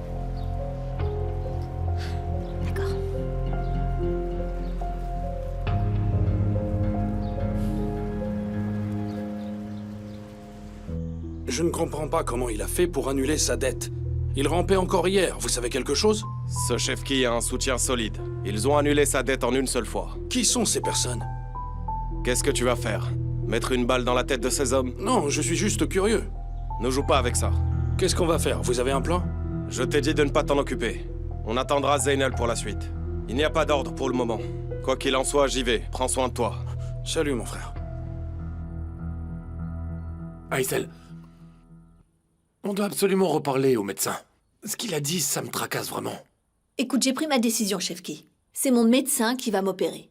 D'accord. Je ne comprends pas comment il a fait pour annuler sa dette. Il rampait encore hier, vous savez quelque chose? Ce chef-qui a un soutien solide. Ils ont annulé sa dette en une seule fois. Qui sont ces personnes? Qu'est-ce que tu vas faire? Mettre une balle dans la tête de ces hommes? Non, je suis juste curieux. Ne joue pas avec ça. Qu'est-ce qu'on va faire? Vous avez un plan? Je t'ai dit de ne pas t'en occuper. On attendra Zeynel pour la suite. Il n'y a pas d'ordre pour le moment. Quoi qu'il en soit, j'y vais. Prends soin de toi. Salut, mon frère. Aïssel, on doit absolument reparler au médecin. Ce qu'il a dit, ça me tracasse vraiment. Écoute, j'ai pris ma décision, Chefki. C'est mon médecin qui va m'opérer.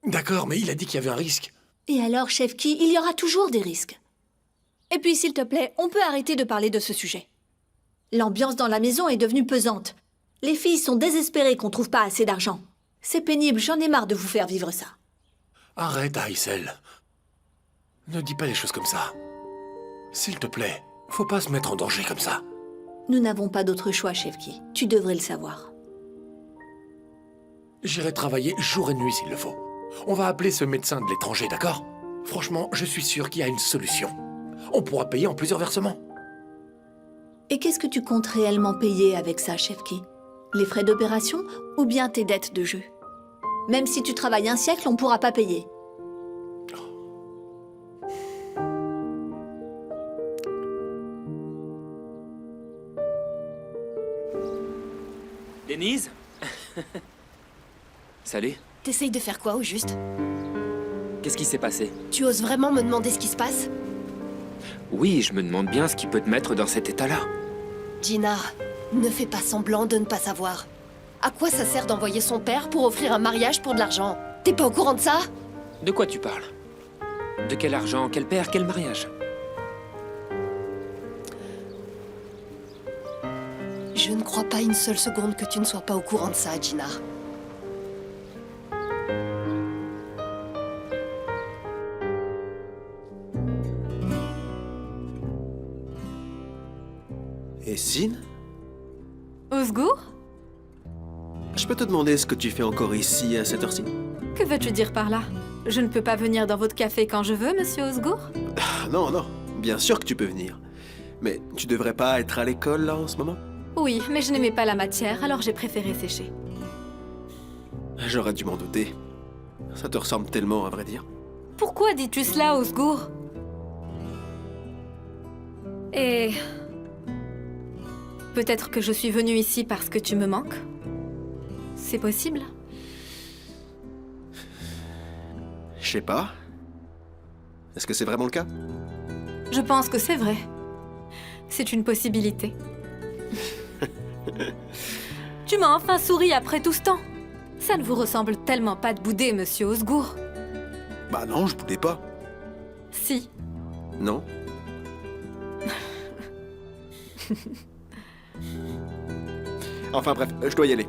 D'accord, mais il a dit qu'il y avait un risque. Et alors, Chefki, il y aura toujours des risques. Et puis, s'il te plaît, on peut arrêter de parler de ce sujet. L'ambiance dans la maison est devenue pesante. Les filles sont désespérées qu'on trouve pas assez d'argent. C'est pénible, j'en ai marre de vous faire vivre ça. Arrête, Aïssel. Ne dis pas les choses comme ça. S'il te plaît, faut pas se mettre en danger comme ça. Nous n'avons pas d'autre choix, Chefki. Tu devrais le savoir. J'irai travailler jour et nuit s'il le faut. On va appeler ce médecin de l'étranger, d'accord? Franchement, je suis sûr qu'il y a une solution. On pourra payer en plusieurs versements. Et qu'est-ce que tu comptes réellement payer avec ça, Chefki? Les frais d'opération ou bien tes dettes de jeu? Même si tu travailles un siècle, on ne pourra pas payer. Denise? Salut. T'essayes de faire quoi, au juste? Qu'est-ce qui s'est passé? Tu oses vraiment me demander ce qui se passe? Oui, je me demande bien ce qui peut te mettre dans cet état-là. Gina, ne fais pas semblant de ne pas savoir. À quoi ça sert d'envoyer son père pour offrir un mariage pour de l'argent? T'es pas au courant de ça? De quoi tu parles? De quel argent, quel père, quel mariage? Je ne crois pas une seule seconde que tu ne sois pas au courant de ça, Gina. Et Sin? Osgour? Je peux te demander ce que tu fais encore ici à cette heure-ci? Que veux-tu dire par là? Je ne peux pas venir dans votre café quand je veux, monsieur Osgour? Non, non, bien sûr que tu peux venir. Mais tu devrais pas être à l'école là en ce moment? Oui, mais je n'aimais pas la matière, alors j'ai préféré sécher. J'aurais dû m'en douter. Ça te ressemble tellement, à vrai dire. Pourquoi dis-tu cela, Osgour? Et... peut-être que je suis venue ici parce que tu me manques? C'est possible? Je sais pas. Est-ce que c'est vraiment le cas? Je pense que c'est vrai. C'est une possibilité. Tu m'as enfin souri après tout ce temps. Ça ne vous ressemble tellement pas de bouder, monsieur Osgour. Bah non, je boudais pas. Si. Non. Enfin bref, je dois y aller.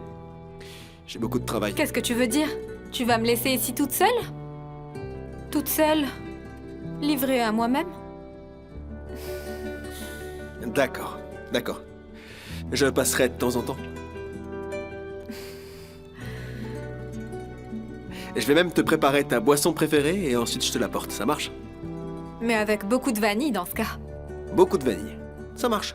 J'ai beaucoup de travail. Qu'est-ce que tu veux dire? Tu vas me laisser ici toute seule? Toute seule? Livrée à moi-même? D'accord, d'accord. Je passerai de temps en temps. Je vais même te préparer ta boisson préférée et ensuite je te l'apporte, ça marche? Mais avec beaucoup de vanille dans ce cas. Beaucoup de vanille. Ça marche.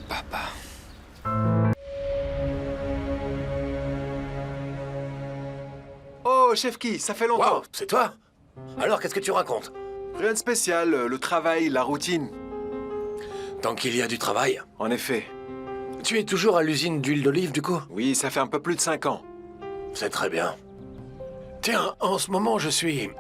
Papa. Oh, Chefki, ça fait longtemps. Wow, c'est toi? Alors, qu'est-ce que tu racontes? Rien de spécial, le travail, la routine. Tant qu'il y a du travail. En effet. Tu es toujours à l'usine d'huile d'olive, du coup? Oui, ça fait un peu plus de 5 ans. C'est très bien. Tiens, en ce moment, je suis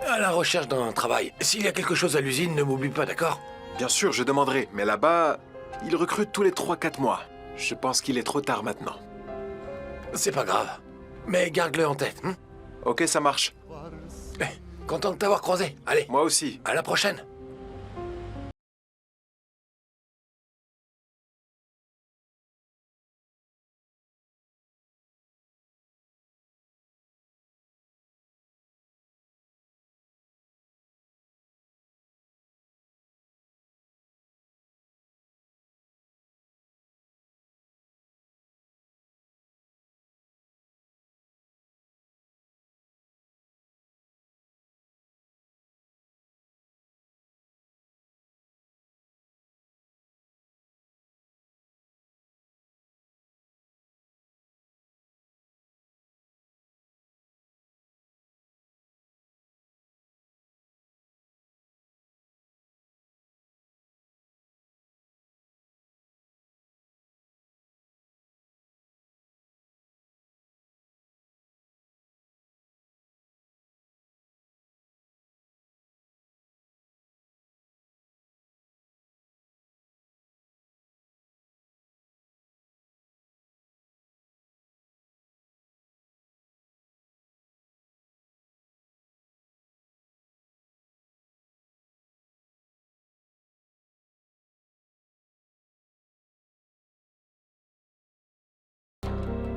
à la recherche d'un travail. S'il y a quelque chose à l'usine, ne m'oublie pas, d'accord? Bien sûr, je demanderai, mais là-bas, ils recrutent tous les 3-4 mois. Je pense qu'il est trop tard maintenant. C'est pas grave. Mais garde-le en tête, hein? Ok, ça marche. Content de t'avoir croisé. Allez. Moi aussi. À la prochaine.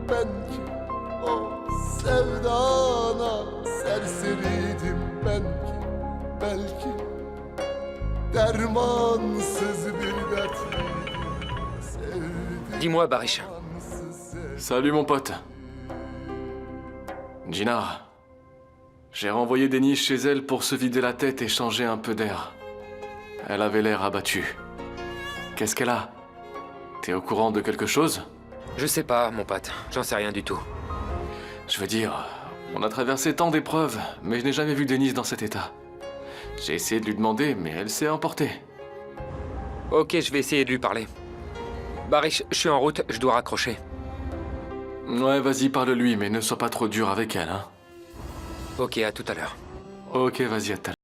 ben ki? O sevdana serseriydim ben ki. Belki dermansız bir dertliydim. Dis-moi, Barish. Salut mon pote. Gina, j'ai renvoyé Denise chez elle pour se vider la tête et changer un peu d'air. Elle avait l'air abattue. Qu'est-ce qu'elle a? T'es au courant de quelque chose? Je sais pas, mon pote. J'en sais rien du tout. Je veux dire, on a traversé tant d'épreuves, mais je n'ai jamais vu Denise dans cet état. J'ai essayé de lui demander, mais elle s'est emportée. Ok, je vais essayer de lui parler. Barish, je suis en route, je dois raccrocher. Ouais, vas-y, parle-lui, mais ne sois pas trop dur avec elle, hein. Ok, à tout à l'heure. Ok, vas-y, à tout à l'heure.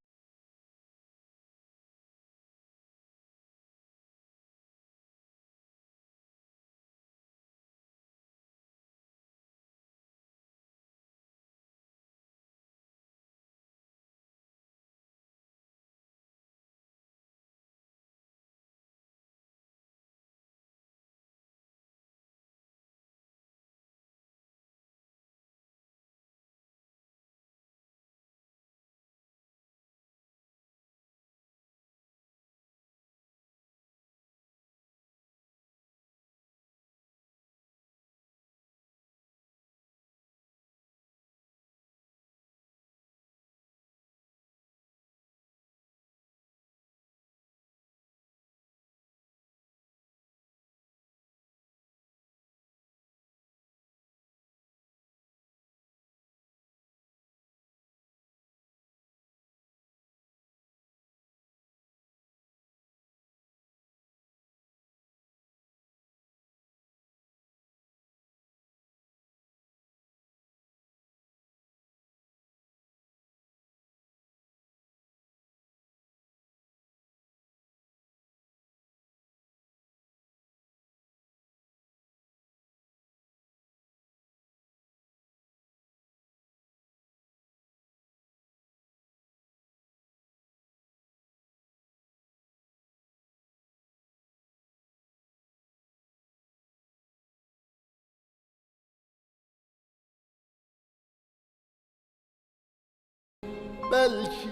Belki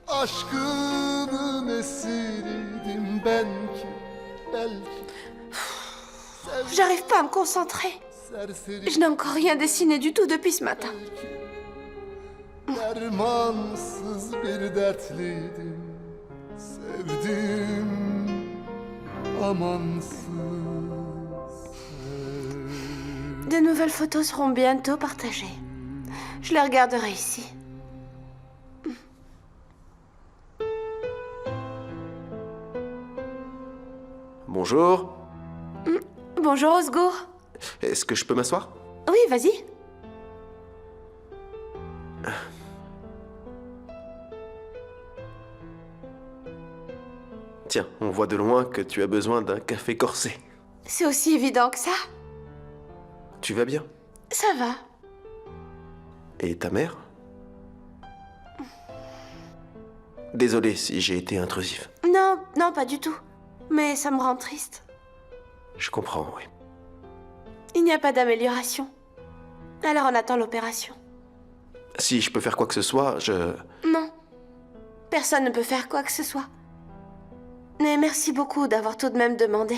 aşkının esiriydim ben ki. Belki J'arrive pas à me concentrer. Je n'ai encore rien dessiné du tout depuis ce matin. dermansız bir dertliydim. Sevdim amansız. De nouvelles photos seront bientôt partagées. Je les regarderai ici. Bonjour. Bonjour Osgour. Est-ce que je peux m'asseoir? Oui, vas-y. Tiens, on voit de loin que tu as besoin d'un café corsé. C'est aussi évident que ça. Tu vas bien? Ça va. Et ta mère? Désolé si j'ai été intrusif. Non, non, pas du tout. Mais ça me rend triste. Je comprends, oui. Il n'y a pas d'amélioration. Alors on attend l'opération. Si je peux faire quoi que ce soit, Non. Personne ne peut faire quoi que ce soit. Mais merci beaucoup d'avoir tout de même demandé.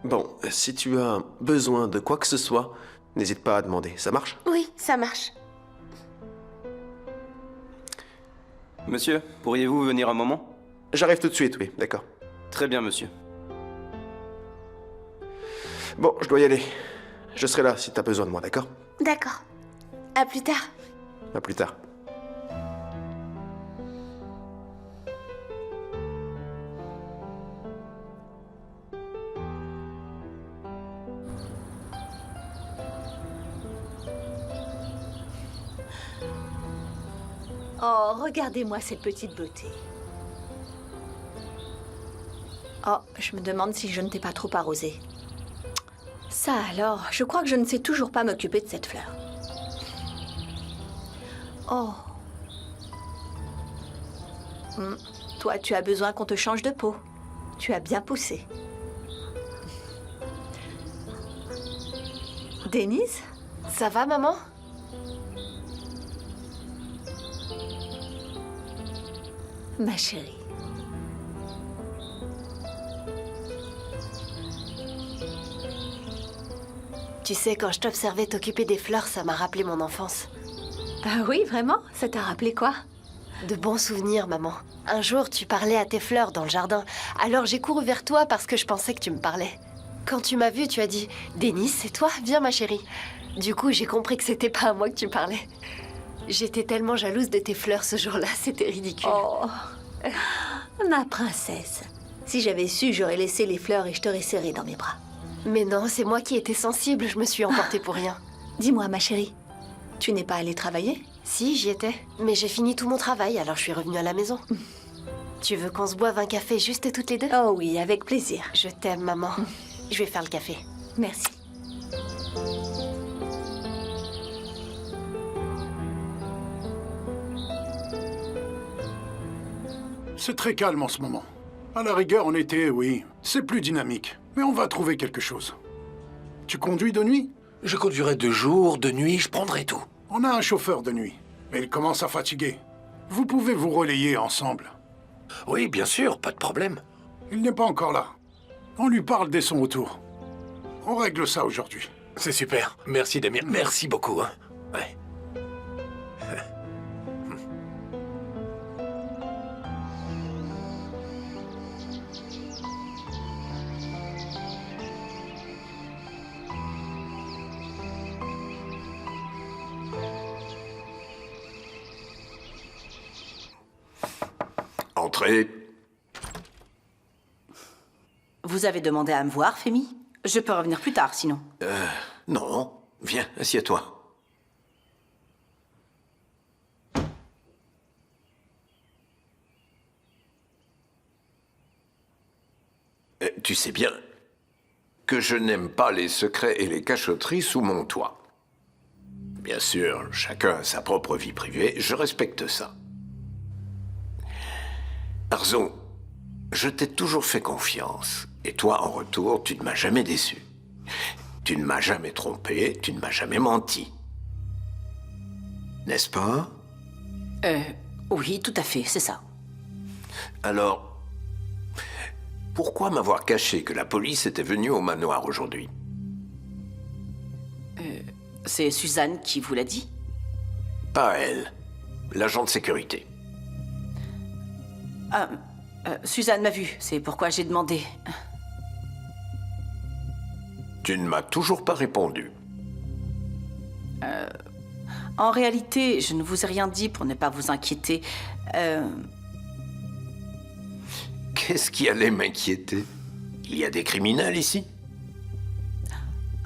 Bon, si tu as besoin de quoi que ce soit, n'hésite pas à demander. Ça marche? Oui, ça marche. Monsieur, pourriez-vous venir un moment? J'arrive tout de suite, oui, d'accord. Très bien, monsieur. Bon, je dois y aller. Je serai là si t'as besoin de moi, d'accord? D'accord. À plus tard. À plus tard. Oh, regardez-moi cette petite beauté. Oh, je me demande si je ne t'ai pas trop arrosée. Ça alors, je crois que je ne sais toujours pas m'occuper de cette fleur. Oh. Toi, tu as besoin qu'on te change de peau. Tu as bien poussé. Denise? Ça va, maman? Ma chérie. Tu sais, quand je t'observais t'occuper des fleurs, ça m'a rappelé mon enfance. Ah oui, vraiment? Ça t'a rappelé quoi? De bons souvenirs, maman. Un jour, tu parlais à tes fleurs dans le jardin. Alors j'ai couru vers toi parce que je pensais que tu me parlais. Quand tu m'as vue, tu as dit « Denise, c'est toi? Viens, ma chérie. » Du coup, j'ai compris que c'était pas à moi que tu parlais. J'étais tellement jalouse de tes fleurs ce jour-là, c'était ridicule. Oh, ma princesse. Si j'avais su, j'aurais laissé les fleurs et je t'aurais serré dans mes bras. Mais non, c'est moi qui étais sensible, je me suis emportée pour rien. Dis-moi, ma chérie, tu n'es pas allée travailler? Si, j'y étais. Mais j'ai fini tout mon travail, alors je suis revenue à la maison. Tu veux qu'on se boive un café juste toutes les deux? Oh oui, avec plaisir. Je t'aime, maman. Je vais faire le café. Merci. C'est très calme en ce moment. À la rigueur, en été, oui, c'est plus dynamique. Mais on va trouver quelque chose. Tu conduis de nuit? Je conduirai de jour, de nuit, je prendrai tout. On a un chauffeur de nuit, mais il commence à fatiguer. Vous pouvez vous relayer ensemble. Oui, bien sûr, pas de problème. Il n'est pas encore là. On lui parle des sons autour. On règle ça aujourd'hui. C'est super. Merci, Damien. Merci beaucoup. Hein. Ouais. Entrez. Vous avez demandé à me voir, Fémi? Je peux revenir plus tard, sinon. Non. Viens, assieds-toi. Tu sais bien que je n'aime pas les secrets et les cachotteries sous mon toit. Bien sûr, chacun a sa propre vie privée, je respecte ça. Arzo, je t'ai toujours fait confiance. Et toi, en retour, tu ne m'as jamais déçu. Tu ne m'as jamais trompé, tu ne m'as jamais menti. N'est-ce pas? Oui, tout à fait, c'est ça. Alors, pourquoi m'avoir caché que la police était venue au manoir aujourd'hui? C'est Suzanne qui vous l'a dit? Pas elle. L'agent de sécurité. Suzanne m'a vue, c'est pourquoi j'ai demandé. Tu ne m'as toujours pas répondu. En réalité, je ne vous ai rien dit pour ne pas vous inquiéter. Qu'est-ce qui allait m'inquiéter? Il y a des criminels ici?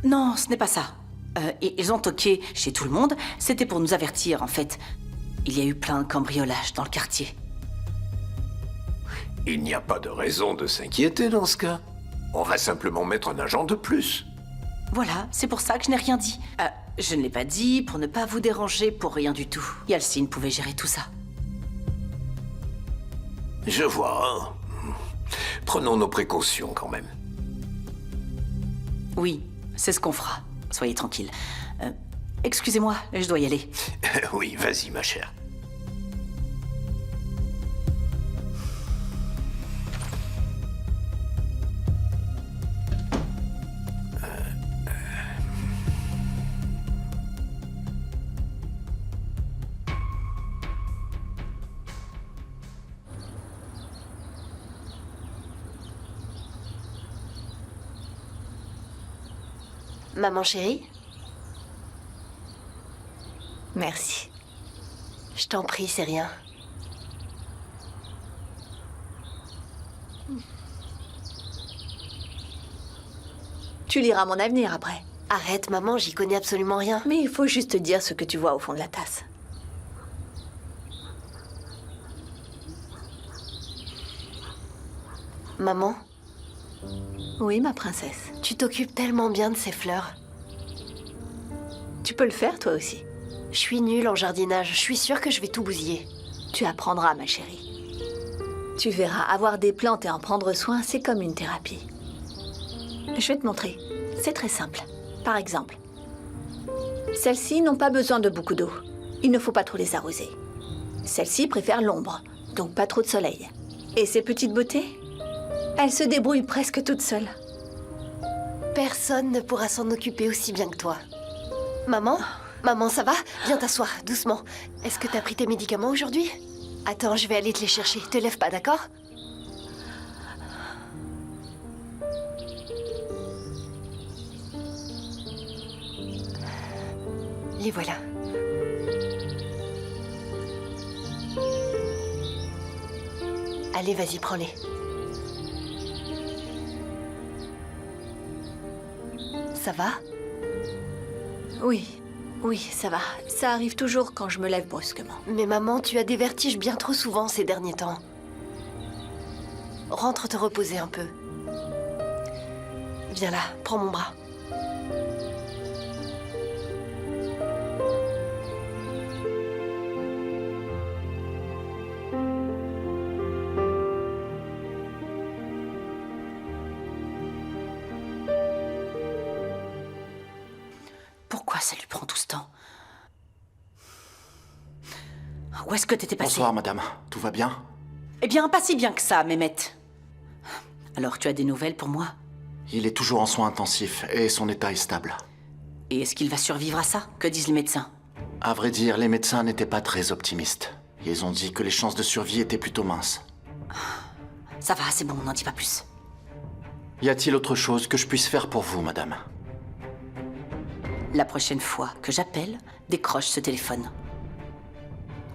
Non, ce n'est pas ça. Ils ont toqué chez tout le monde. C'était pour nous avertir, en fait. Il y a eu plein de cambriolages dans le quartier. Il n'y a pas de raison de s'inquiéter dans ce cas. On va simplement mettre un agent de plus. Voilà, c'est pour ça que je n'ai rien dit. Je ne l'ai pas dit pour ne pas vous déranger, pour rien du tout. Yalcine pouvait gérer tout ça. Je vois. Prenons nos précautions quand même. Oui, c'est ce qu'on fera. Soyez tranquille. Excusez-moi, je dois y aller. Oui, vas-y, ma chère. Maman chérie? Merci. Je t'en prie, c'est rien. Tu liras mon avenir après. Arrête, maman, j'y connais absolument rien. Mais il faut juste dire ce que tu vois au fond de la tasse. Maman? Oui, ma princesse. Tu t'occupes tellement bien de ces fleurs. Tu peux le faire, toi aussi. Je suis nulle en jardinage. Je suis sûre que je vais tout bousiller. Tu apprendras, ma chérie. Tu verras, avoir des plantes et en prendre soin, c'est comme une thérapie. Je vais te montrer. C'est très simple. Par exemple, Celles-ci n'ont pas besoin de beaucoup d'eau. Il ne faut pas trop les arroser. Celles-ci préfèrent l'ombre, donc pas trop de soleil. Et ces petites beautés? Elles se débrouillent presque toutes seules. Personne ne pourra s'en occuper aussi bien que toi. Maman? Maman, ça va? Viens t'asseoir, doucement. Est-ce que t'as pris tes médicaments aujourd'hui? Attends, je vais aller te les chercher. Te lève pas, d'accord? Les voilà. Allez, vas-y, prends-les. Ça va? Oui, oui, ça va. Ça arrive toujours quand je me lève brusquement. Mais maman, tu as des vertiges bien trop souvent ces derniers temps. Rentre te reposer un peu. Viens là, prends mon bras. Pourquoi ça lui prend tout ce temps? Où est-ce que t'étais passé? Bonsoir, madame. Tout va bien? Eh bien, pas si bien que ça, Mehmet. Alors, tu as des nouvelles pour moi? Il est toujours en soins intensifs et son état est stable. Et est-ce qu'il va survivre à ça? Que disent les médecins? À vrai dire, les médecins n'étaient pas très optimistes. Ils ont dit que les chances de survie étaient plutôt minces. Ça va, c'est bon, n'en dis pas plus. Y a-t-il autre chose que je puisse faire pour vous, madame? La prochaine fois que j'appelle, décroche ce téléphone.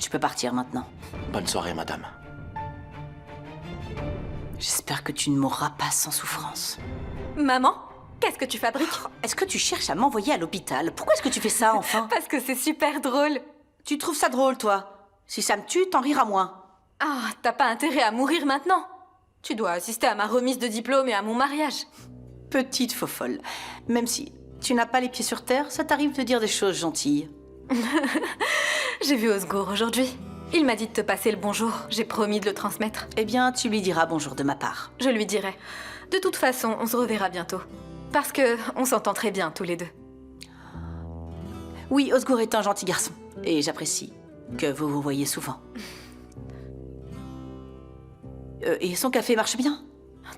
Tu peux partir maintenant. Bonne soirée, madame. J'espère que tu ne mourras pas sans souffrance. Maman, qu'est-ce que tu fabriques? Est-ce que tu cherches à m'envoyer à l'hôpital? Pourquoi est-ce que tu fais ça, enfin? Parce que c'est super drôle. Tu trouves ça drôle, toi? Si ça me tue, t'en riras moins. Ah, t'as pas intérêt à mourir maintenant. Tu dois assister à ma remise de diplôme et à mon mariage. Petite faux folle. Même si tu n'as pas les pieds sur terre, ça t'arrive de dire des choses gentilles. J'ai vu Osgour aujourd'hui. Il m'a dit de te passer le bonjour. J'ai promis de le transmettre. Eh bien, tu lui diras bonjour de ma part. Je lui dirai. De toute façon, on se reverra bientôt. Parce que on s'entend très bien, tous les deux. Oui, Osgour est un gentil garçon. Et j'apprécie que vous vous voyez souvent. Et son café marche bien?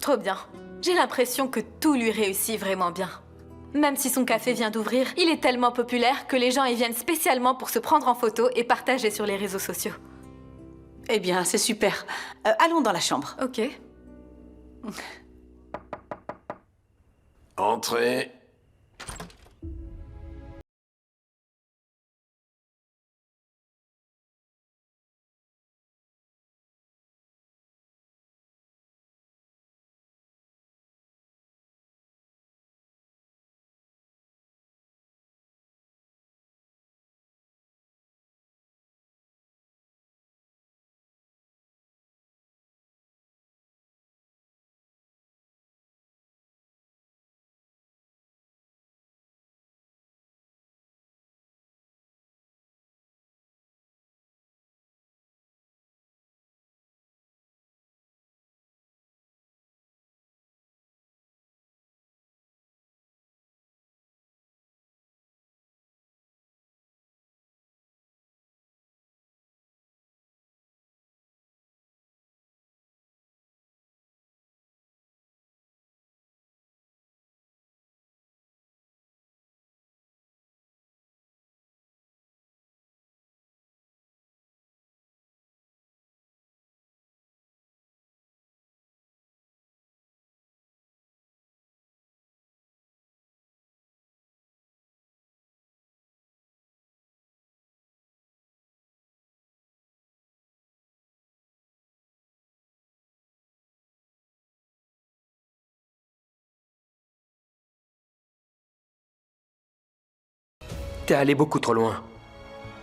Trop bien. J'ai l'impression que tout lui réussit vraiment bien. Même si son café vient d'ouvrir, il est tellement populaire que les gens y viennent spécialement pour se prendre en photo et partager sur les réseaux sociaux. Eh bien, c'est super. Allons dans la chambre. Ok. Entrez. T'es allé beaucoup trop loin.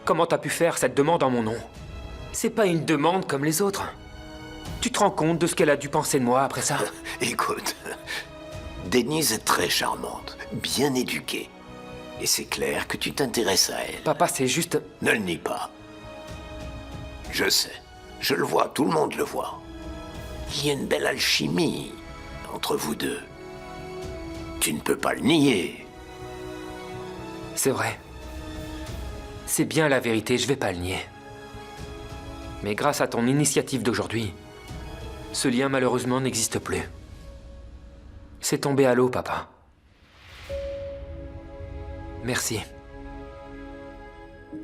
Comment t'as pu faire cette demande en mon nom? C'est pas une demande comme les autres. Tu te rends compte de ce qu'elle a dû penser de moi après ça? Écoute, Denise est très charmante, bien éduquée. Et c'est clair que tu t'intéresses à elle. Papa, c'est juste... Ne le nie pas. Je sais. Je le vois, tout le monde le voit. Il y a une belle alchimie entre vous deux. Tu ne peux pas le nier. C'est vrai. C'est bien la vérité, je vais pas le nier. Mais grâce à ton initiative d'aujourd'hui, ce lien malheureusement n'existe plus. C'est tombé à l'eau, papa. Merci.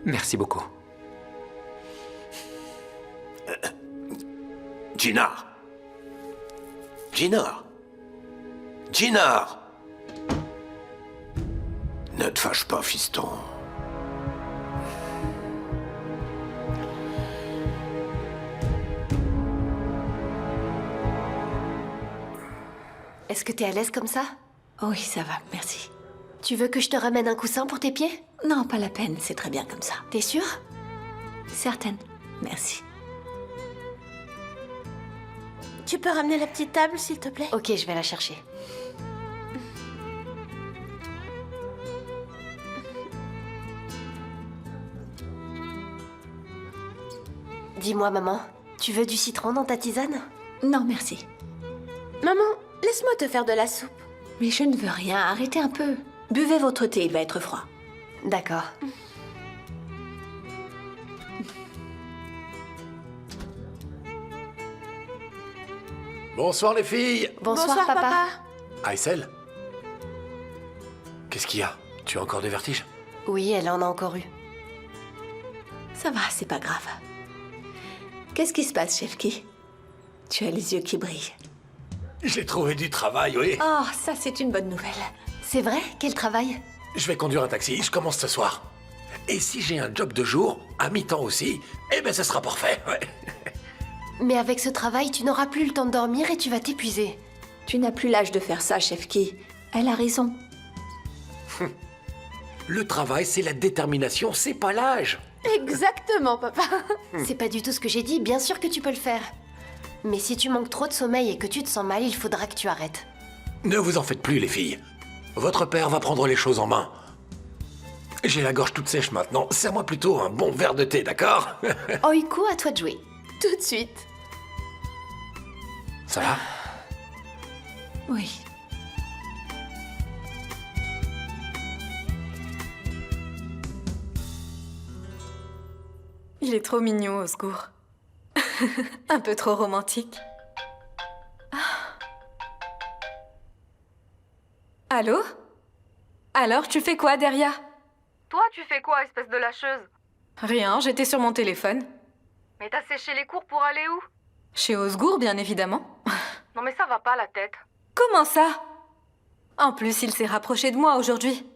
Merci beaucoup. Jinar. Jinar. Jinar. Ne te fâche pas, fiston. Est-ce que t'es à l'aise comme ça? Oui, ça va, merci. Tu veux que je te ramène un coussin pour tes pieds? Non, pas la peine, c'est très bien comme ça. T'es sûre? Certaine, merci. Tu peux ramener la petite table, s'il te plaît? Ok, je vais la chercher. Dis-moi, maman, tu veux du citron dans ta tisane? Non, merci. Maman, laisse-moi te faire de la soupe. Mais je ne veux rien, arrêtez un peu. Buvez votre thé, il va être froid. D'accord. Bonsoir les filles. Bonsoir, papa. Aïssel. Qu'est-ce qu'il y a? Tu as encore des vertiges? Oui, elle en a encore eu. Ça va, c'est pas grave. Qu'est-ce qui se passe, Shefki? Tu as les yeux qui brillent. J'ai trouvé du travail, oui. Oh, ça c'est une bonne nouvelle. C'est vrai? Quel travail? Je vais conduire un taxi, je commence ce soir. Et si j'ai un job de jour, à mi-temps aussi, eh ben ce sera parfait, ouais. Mais avec ce travail, tu n'auras plus le temps de dormir et tu vas t'épuiser. Tu n'as plus l'âge de faire ça, Shefki. Elle a raison. Le travail, c'est la détermination, c'est pas l'âge. Exactement, papa. C'est pas du tout ce que j'ai dit, bien sûr que tu peux le faire. Mais si tu manques trop de sommeil et que tu te sens mal, il faudra que tu arrêtes. Ne vous en faites plus, les filles. Votre père va prendre les choses en main. J'ai la gorge toute sèche maintenant. Serre-moi plutôt un bon verre de thé, d'accord? Oiku, à toi de jouer. Tout de suite. Ça va? Oui. Il est trop mignon, Osgour. Un peu trop romantique. Allô? Alors, tu fais quoi, Deria? Toi, tu fais quoi, espèce de lâcheuse? Rien, j'étais sur mon téléphone. Mais t'as séché les cours pour aller où? Chez Osgour, bien évidemment. Non mais ça va pas la tête. Comment ça? En plus, il s'est rapproché de moi aujourd'hui.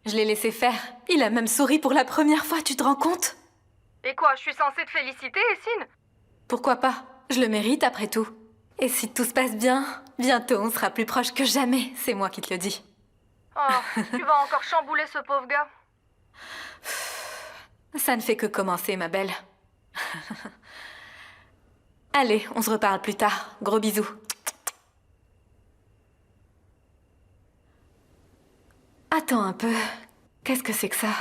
Je l'ai laissé faire. Il a même souri pour la première fois, tu te rends compte? Et quoi, je suis censée te féliciter, Essine? Pourquoi pas? Je le mérite après tout. Et si tout se passe bien, bientôt on sera plus proches que jamais, c'est moi qui te le dis. Oh, tu vas encore chambouler ce pauvre gars. Ça ne fait que commencer, ma belle. Allez, on se reparle plus tard. Gros bisous. Attends un peu. Qu'est-ce que c'est que ça?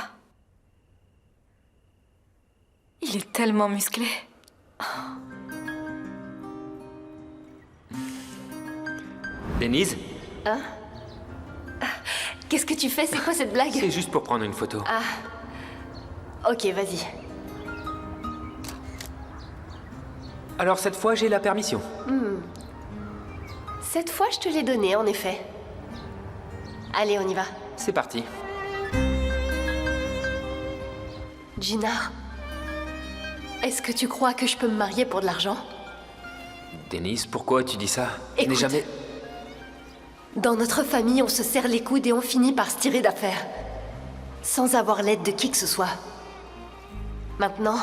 Il est tellement musclé. Denise? Hein? Qu'est-ce que tu fais? C'est quoi cette blague? C'est juste pour prendre une photo. Ah. Ok, vas-y. Alors cette fois, j'ai la permission. Cette fois, je te l'ai donnée, en effet. Allez, on y va. C'est parti. Jinar, est-ce que tu crois que je peux me marier pour de l'argent? Denise, pourquoi tu dis ça? Je n'ai Écoute. jamais... Dans notre famille, on se serre les coudes et on finit par se tirer d'affaire. Sans avoir l'aide de qui que ce soit. Maintenant,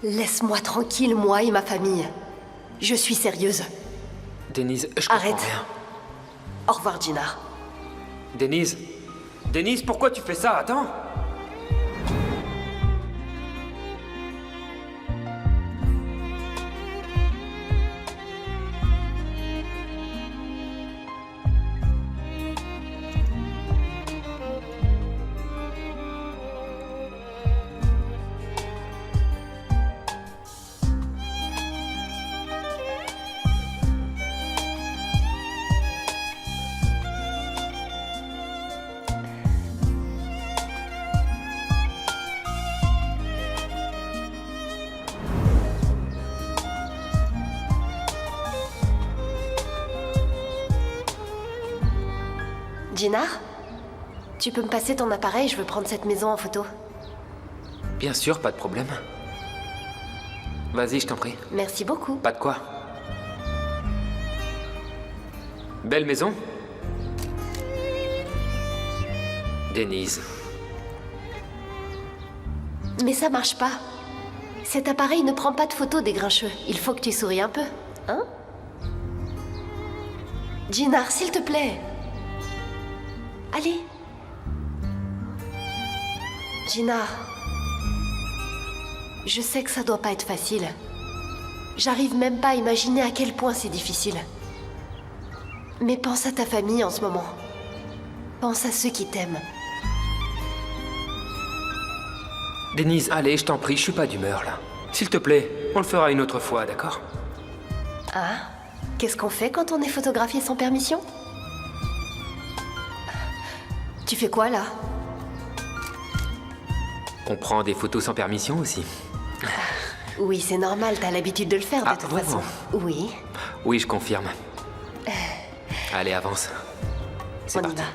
laisse-moi tranquille, moi et ma famille. Je suis sérieuse. Denise, je comprends Arrête. rien. Au revoir, Jinar. Denise? Denise, pourquoi tu fais ça? Attends. Jinar, tu peux me passer ton appareil, je veux prendre cette maison en photo. Bien sûr, pas de problème. Vas-y, je t'en prie. Merci beaucoup. Pas de quoi. Belle maison? Denise. Mais ça marche pas. Cet appareil ne prend pas de photos des grincheux. Il faut que tu souris un peu, hein? Jinar, s'il te plaît. Allez. Jinar. Je sais que ça doit pas être facile. J'arrive même pas à imaginer à quel point c'est difficile. Mais pense à ta famille en ce moment. Pense à ceux qui t'aiment. Denise, allez, je t'en prie, je suis pas d'humeur là. S'il te plaît, on le fera une autre fois, d'accord? Ah, qu'est-ce qu'on fait quand on est photographié sans permission? Tu fais quoi là? On prend des photos sans permission aussi. Oui, c'est normal, t'as l'habitude de le faire de toute façon. Oui. Oui, je confirme. Allez, avance. C'est parti. On y va.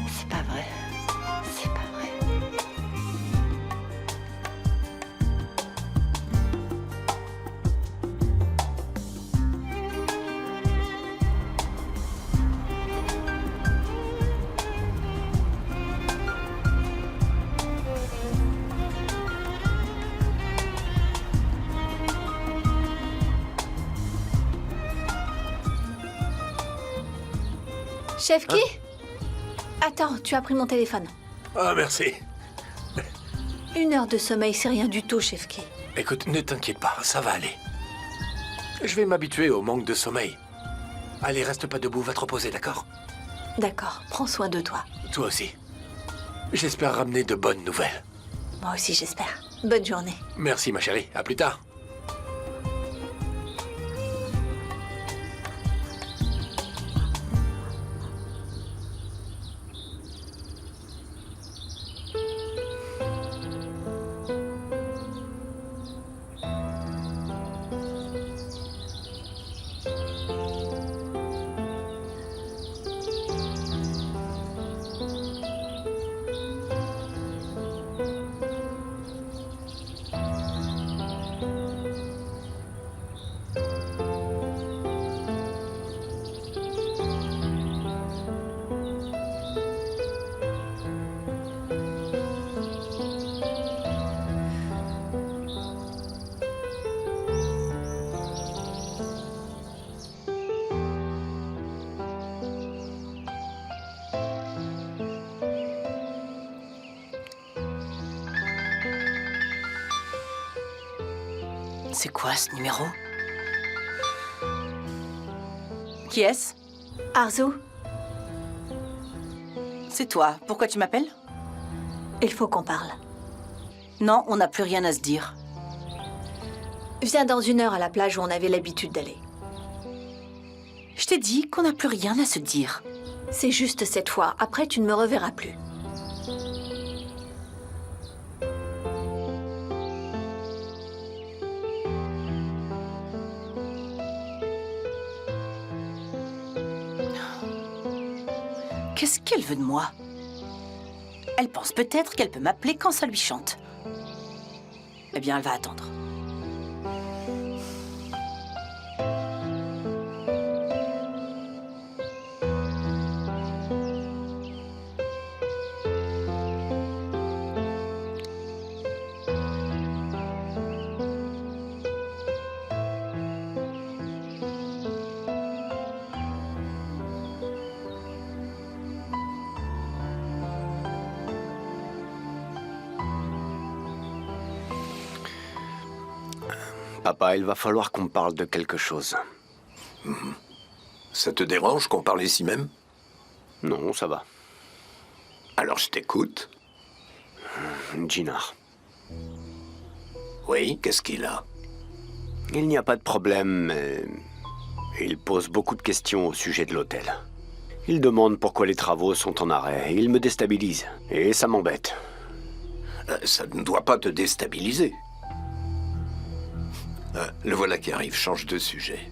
C'est pas vrai. C'est pas vrai. Chefki? Attends, tu as pris mon téléphone. Ah, merci. 1 heure de sommeil, c'est rien du tout, Chefki. Écoute, ne t'inquiète pas, ça va aller. Je vais m'habituer au manque de sommeil. Allez, reste pas debout, va te reposer, d'accord? D'accord, prends soin de toi. Toi aussi. J'espère ramener de bonnes nouvelles. Moi aussi, j'espère. Bonne journée. Merci, ma chérie. À plus tard. C'est quoi ce numéro? Qui est-ce? Arzu? C'est toi. Pourquoi tu m'appelles? Il faut qu'on parle. Non, on n'a plus rien à se dire. Viens dans 1 heure à la plage où on avait l'habitude d'aller. Je t'ai dit qu'on n'a plus rien à se dire. C'est juste cette fois. Après, tu ne me reverras plus. Qu'est-ce qu'elle veut de moi? Elle pense peut-être qu'elle peut m'appeler quand ça lui chante. Eh bien, elle va attendre. Papa, il va falloir qu'on parle de quelque chose. Ça te dérange qu'on parle ici même? Non, ça va. Alors je t'écoute. Jinar. Oui, qu'est-ce qu'il a? Il n'y a pas de problème, mais Et il pose beaucoup de questions au sujet de l'hôtel. Il demande pourquoi les travaux sont en arrêt, et il me déstabilise. Et ça m'embête. Ça ne doit pas te déstabiliser. Le voilà qui arrive, change de sujet.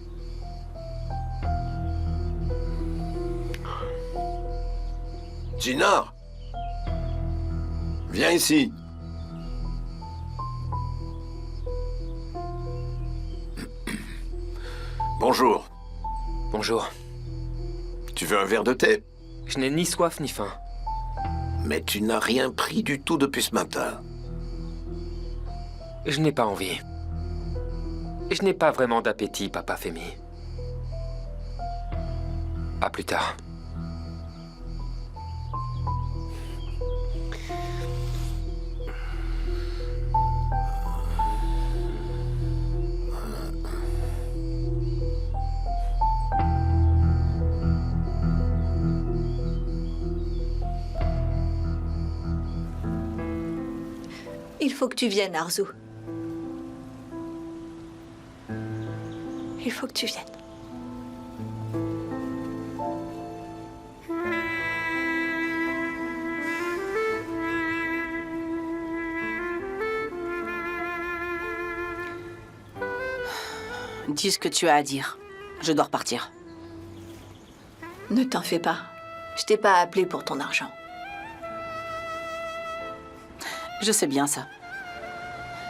Gina, viens ici. Bonjour. Bonjour. Tu veux un verre de thé? Je n'ai ni soif ni faim. Mais tu n'as rien pris du tout depuis ce matin. Je n'ai pas envie. Je n'ai pas vraiment d'appétit, papa Femi. À plus tard. Il faut que tu viennes, Arzu. Il faut que tu viennes. Dis ce que tu as à dire. Je dois repartir. Ne t'en fais pas. Je t'ai pas appelé pour ton argent. Je sais bien ça.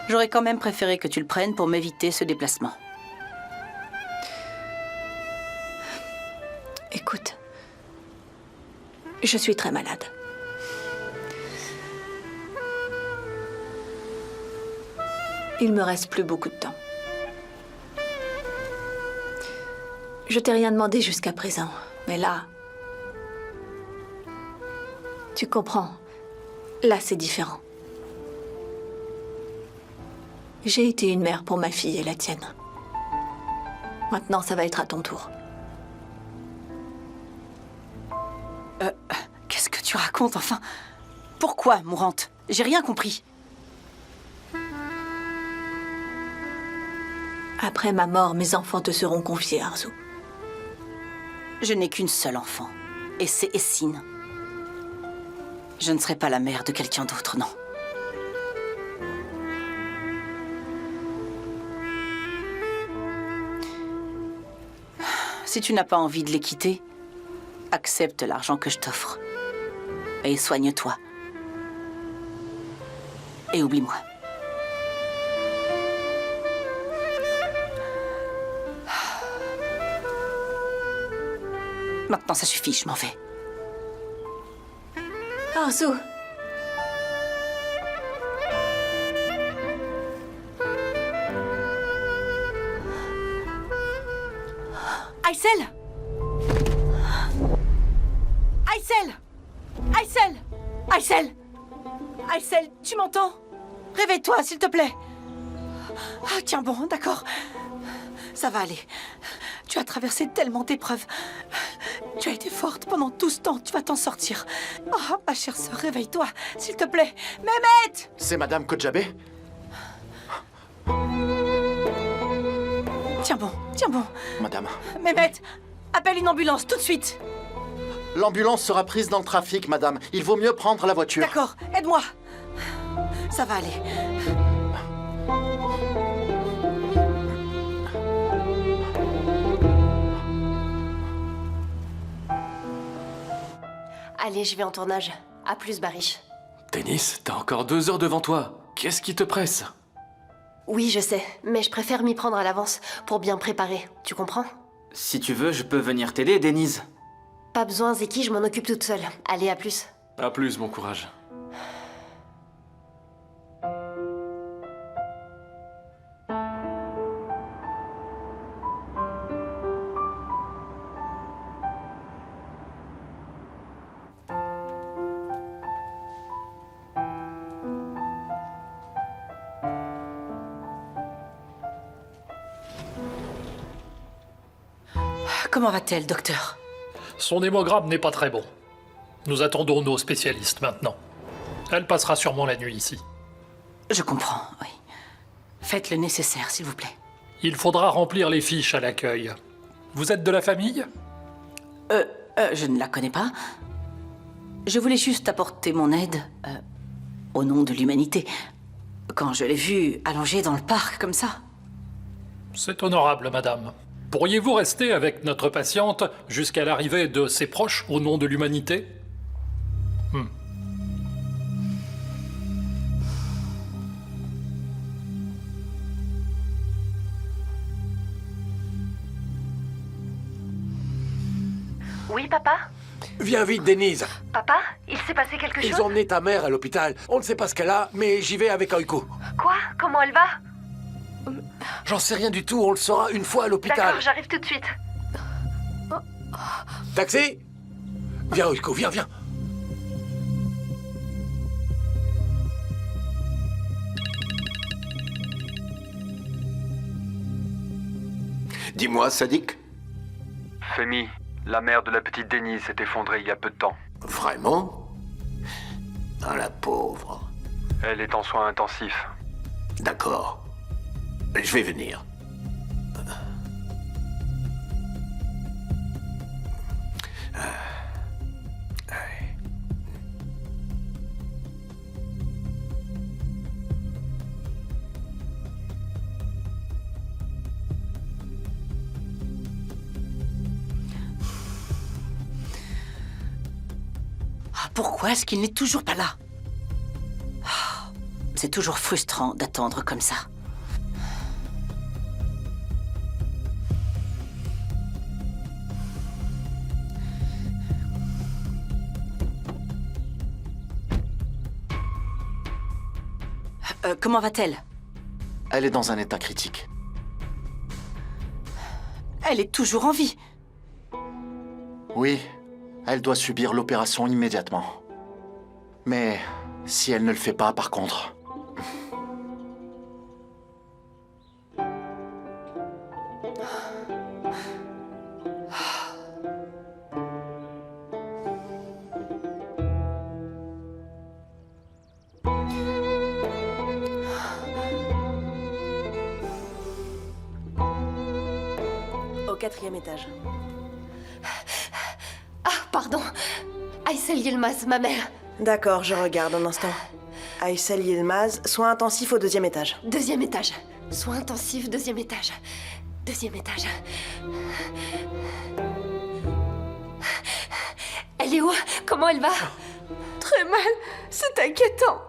J'aurais quand même préféré que tu le prennes pour m'éviter ce déplacement. Écoute, je suis très malade. Il me reste plus beaucoup de temps. Je t'ai rien demandé jusqu'à présent, mais là... Tu comprends. Là, c'est différent. J'ai été une mère pour ma fille et la tienne. Maintenant, ça va être à ton tour. Qu'est-ce que tu racontes, enfin? Pourquoi, mourante? J'ai rien compris. Après ma mort, mes enfants te seront confiés, Arzu. Je n'ai qu'une seule enfant, et c'est Essine. Je ne serai pas la mère de quelqu'un d'autre, non. Si tu n'as pas envie de les quitter, accepte l'argent que je t'offre. Et soigne-toi. Et oublie-moi. Maintenant, ça suffit, je m'en vais. Arzu! Aysel! Aysel! Aysel! Aysel! Aysel, tu m'entends? Réveille-toi, s'il te plaît. Ah, tiens bon, d'accord. Ça va aller. Tu as traversé tellement d'épreuves. Tu as été forte pendant tout ce temps. Tu vas t'en sortir. Oh, ma chère sœur, réveille-toi, s'il te plaît. Mehmet! C'est Madame Kodjabé? Tiens bon, tiens bon. Madame. Mehmet, appelle une ambulance tout de suite. L'ambulance sera prise dans le trafic, madame. Il vaut mieux prendre la voiture. D'accord, aide-moi. Ça va aller. Allez, je vais en tournage. À plus, Barish. Dennis, t'as encore 2 heures devant toi. Qu'est-ce qui te presse? Oui, je sais, mais je préfère m'y prendre à l'avance pour bien préparer. Tu comprends? Si tu veux, je peux venir t'aider, Denise. Pas besoin, Zeki, je m'en occupe toute seule. Allez, à plus. À plus, bon courage. Comment va-t-elle, docteur? Son hémogramme n'est pas très bon. Nous attendons nos spécialistes maintenant. Elle passera sûrement la nuit ici. Je comprends, oui. Faites le nécessaire, s'il vous plaît. Il faudra remplir les fiches à l'accueil. Vous êtes de la famille? Je ne la connais pas. Je voulais juste apporter mon aide, au nom de l'humanité. Quand je l'ai vue allongée dans le parc, comme ça. C'est honorable, madame. Pourriez-vous rester avec notre patiente jusqu'à l'arrivée de ses proches au nom de l'humanité? Oui, papa? Viens vite, Denise. Papa? Il s'est passé quelque chose? Ils ont emmené ta mère à l'hôpital. On ne sait pas ce qu'elle a, mais j'y vais avec Oiko. Quoi? Comment elle va? J'en sais rien du tout, on le saura une fois à l'hôpital. D'accord, j'arrive tout de suite. Taxi? Viens, Oiko, viens, viens. Dis-moi, Sadik. Femi, la mère de la petite Denise s'est effondrée il y a peu de temps. Vraiment? Ah, la pauvre. Elle est en soins intensifs. D'accord. Je vais venir. Pourquoi est-ce qu'il n'est toujours pas là? C'est toujours frustrant d'attendre comme ça. Comment va-t-elle? Elle est dans un état critique. Elle est toujours en vie. Oui, elle doit subir l'opération immédiatement. Mais si elle ne le fait pas, par contre... Au 4e étage. Ah, pardon. Aysel Yilmaz, ma mère. D'accord, je regarde un instant. Aysel Yilmaz, soins intensifs au 2e étage. 2e étage. Soins intensifs, 2e étage. 2e étage. Elle est où? Comment elle va? Très mal, c'est inquiétant.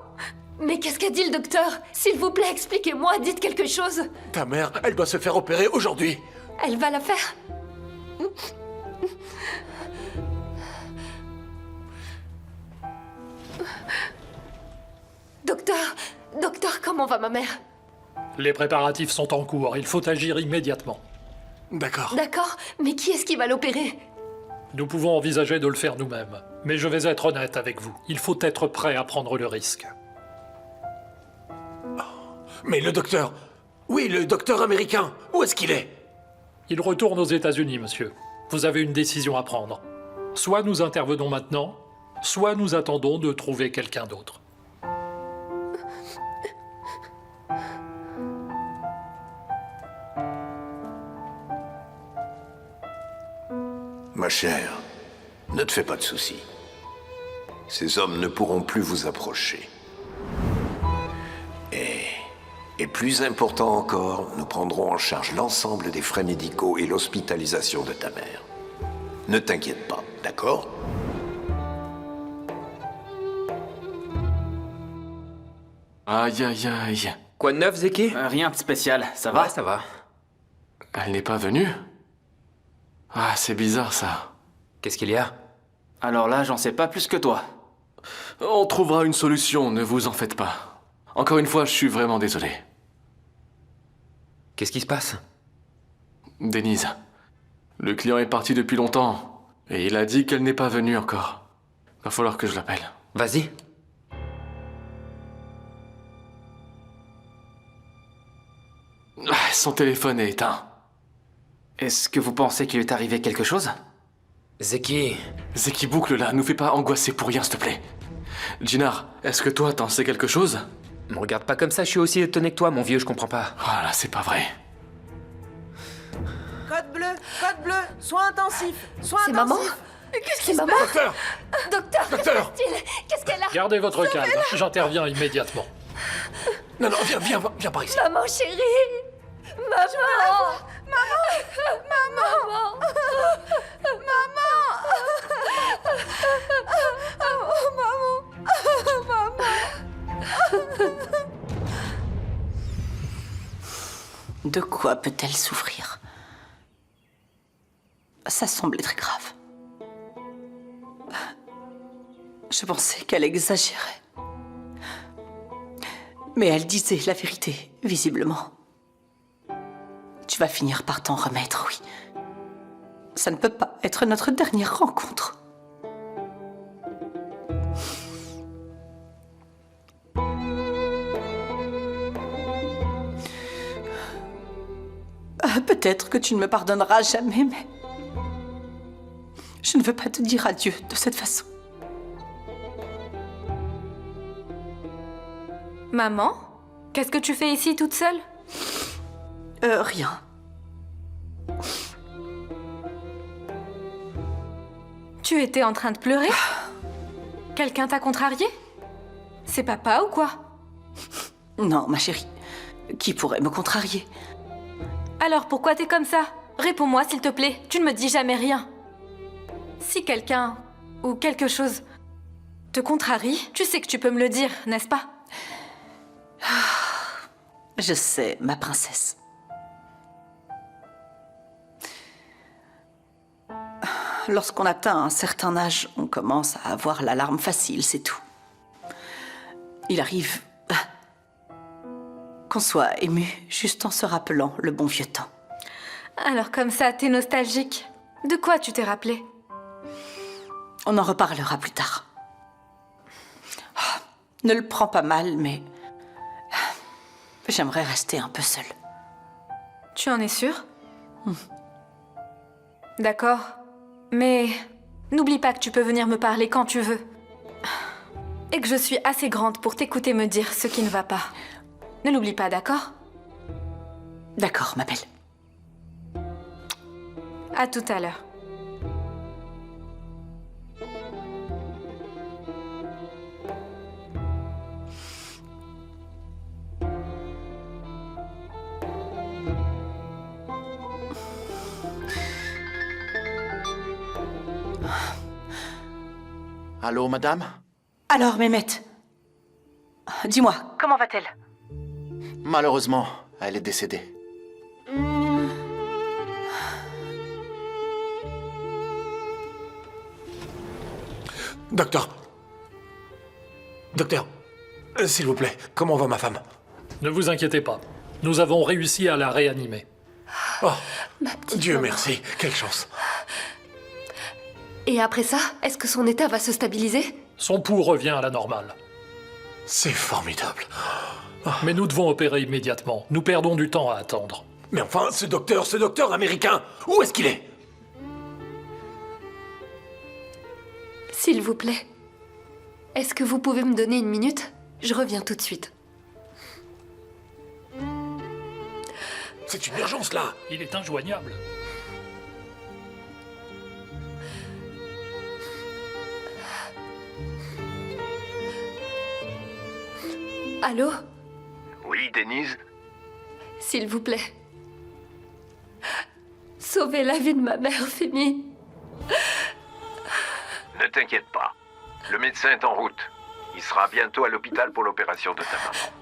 Mais qu'est-ce qu'a dit le docteur? S'il vous plaît, expliquez-moi, dites quelque chose. Ta mère, elle doit se faire opérer aujourd'hui. Elle va la faire? Docteur, comment va ma mère? Les préparatifs sont en cours, il faut agir immédiatement. D'accord. D'accord, mais qui est-ce qui va l'opérer? Nous pouvons envisager de le faire nous-mêmes. Mais je vais être honnête avec vous. Il faut être prêt à prendre le risque. Mais le docteur... Oui, le docteur américain. Où est-ce qu'il est? Il retourne aux États-Unis, monsieur. Vous avez une décision à prendre. Soit nous intervenons maintenant, soit nous attendons de trouver quelqu'un d'autre. Ma chère, ne te fais pas de soucis. Ces hommes ne pourront plus vous approcher. Et plus important encore, nous prendrons en charge l'ensemble des frais médicaux et l'hospitalisation de ta mère. Ne t'inquiète pas, d'accord? Aïe, aïe, aïe. Quoi de neuf, Zeki? Rien de spécial, ça va? Ouais, ça va. Elle n'est pas venue? Ah, c'est bizarre, ça. Qu'est-ce qu'il y a? Alors là, j'en sais pas plus que toi. On trouvera une solution, ne vous en faites pas. Encore une fois, je suis vraiment désolé. Qu'est-ce qui se passe? Denise, le client est parti depuis longtemps, et il a dit qu'elle n'est pas venue encore. Va falloir que je l'appelle. Vas-y. Son téléphone est éteint. Est-ce que vous pensez qu'il est arrivé quelque chose? Zeki... Zeki, boucle là, nous fais pas angoisser pour rien, s'il te plaît. Jinar, est-ce que toi, t'en sais quelque chose? Me regarde pas comme ça, je suis aussi étonné que toi, mon vieux, je comprends pas. Ah là, c'est pas vrai. Code bleu, soins intensifs, soins C'est maman intensifs. Qu'est-ce qui se passe? Docteur! Docteur, que se Docteur! passe-t-il? Qu'est-ce qu'elle a? Gardez votre calme, j'interviens immédiatement. Non, viens par ici. Maman chérie! Maman! Maman! De quoi peut-elle souffrir? Ça semblait très grave. Je pensais qu'elle exagérait. Mais elle disait la vérité, visiblement. Tu vas finir par t'en remettre, oui. Ça ne peut pas être notre dernière rencontre. Peut-être que tu ne me pardonneras jamais, mais... je ne veux pas te dire adieu de cette façon. Maman? Qu'est-ce que tu fais ici toute seule? Rien. Tu étais en train de pleurer? Quelqu'un t'a contrarié? C'est papa ou quoi? Non, ma chérie. Qui pourrait me contrarier? Alors pourquoi t'es comme ça? Réponds-moi s'il te plaît, tu ne me dis jamais rien. Si quelqu'un ou quelque chose te contrarie, tu sais que tu peux me le dire, n'est-ce pas? Je sais, ma princesse. Lorsqu'on atteint un certain âge, on commence à avoir l'alarme facile, c'est tout. Il arrive qu'on soit ému juste en se rappelant le bon vieux temps. Alors comme ça, t'es nostalgique. De quoi tu t'es rappelé? On en reparlera plus tard. Ne le prends pas mal, mais... j'aimerais rester un peu seule. Tu en es sûre? D'accord. Mais n'oublie pas que tu peux venir me parler quand tu veux. Et que je suis assez grande pour t'écouter me dire ce qui ne va pas. Ne l'oublie pas, d'accord? D'accord, ma belle. À tout à l'heure. Allô, madame? Alors, Mehmet, dis-moi, comment va-t-elle? Malheureusement, elle est décédée. Docteur, s'il vous plaît, comment va ma femme? Ne vous inquiétez pas, nous avons réussi à la réanimer. Oh, Dieu merci, quelle chance. Et après ça, est-ce que son état va se stabiliser? Son pouls revient à la normale. C'est formidable. Mais nous devons opérer immédiatement. Nous perdons du temps à attendre. Mais enfin, ce docteur américain, où est-ce qu'il est? S'il vous plaît, est-ce que vous pouvez me donner une minute? Je reviens tout de suite. C'est une urgence, là. Il est injoignable. Allô? Oui, Denise? S'il vous plaît. Sauvez la vie de ma mère, Femi. Ne t'inquiète pas. Le médecin est en route. Il sera bientôt à l'hôpital pour l'opération de ta maman.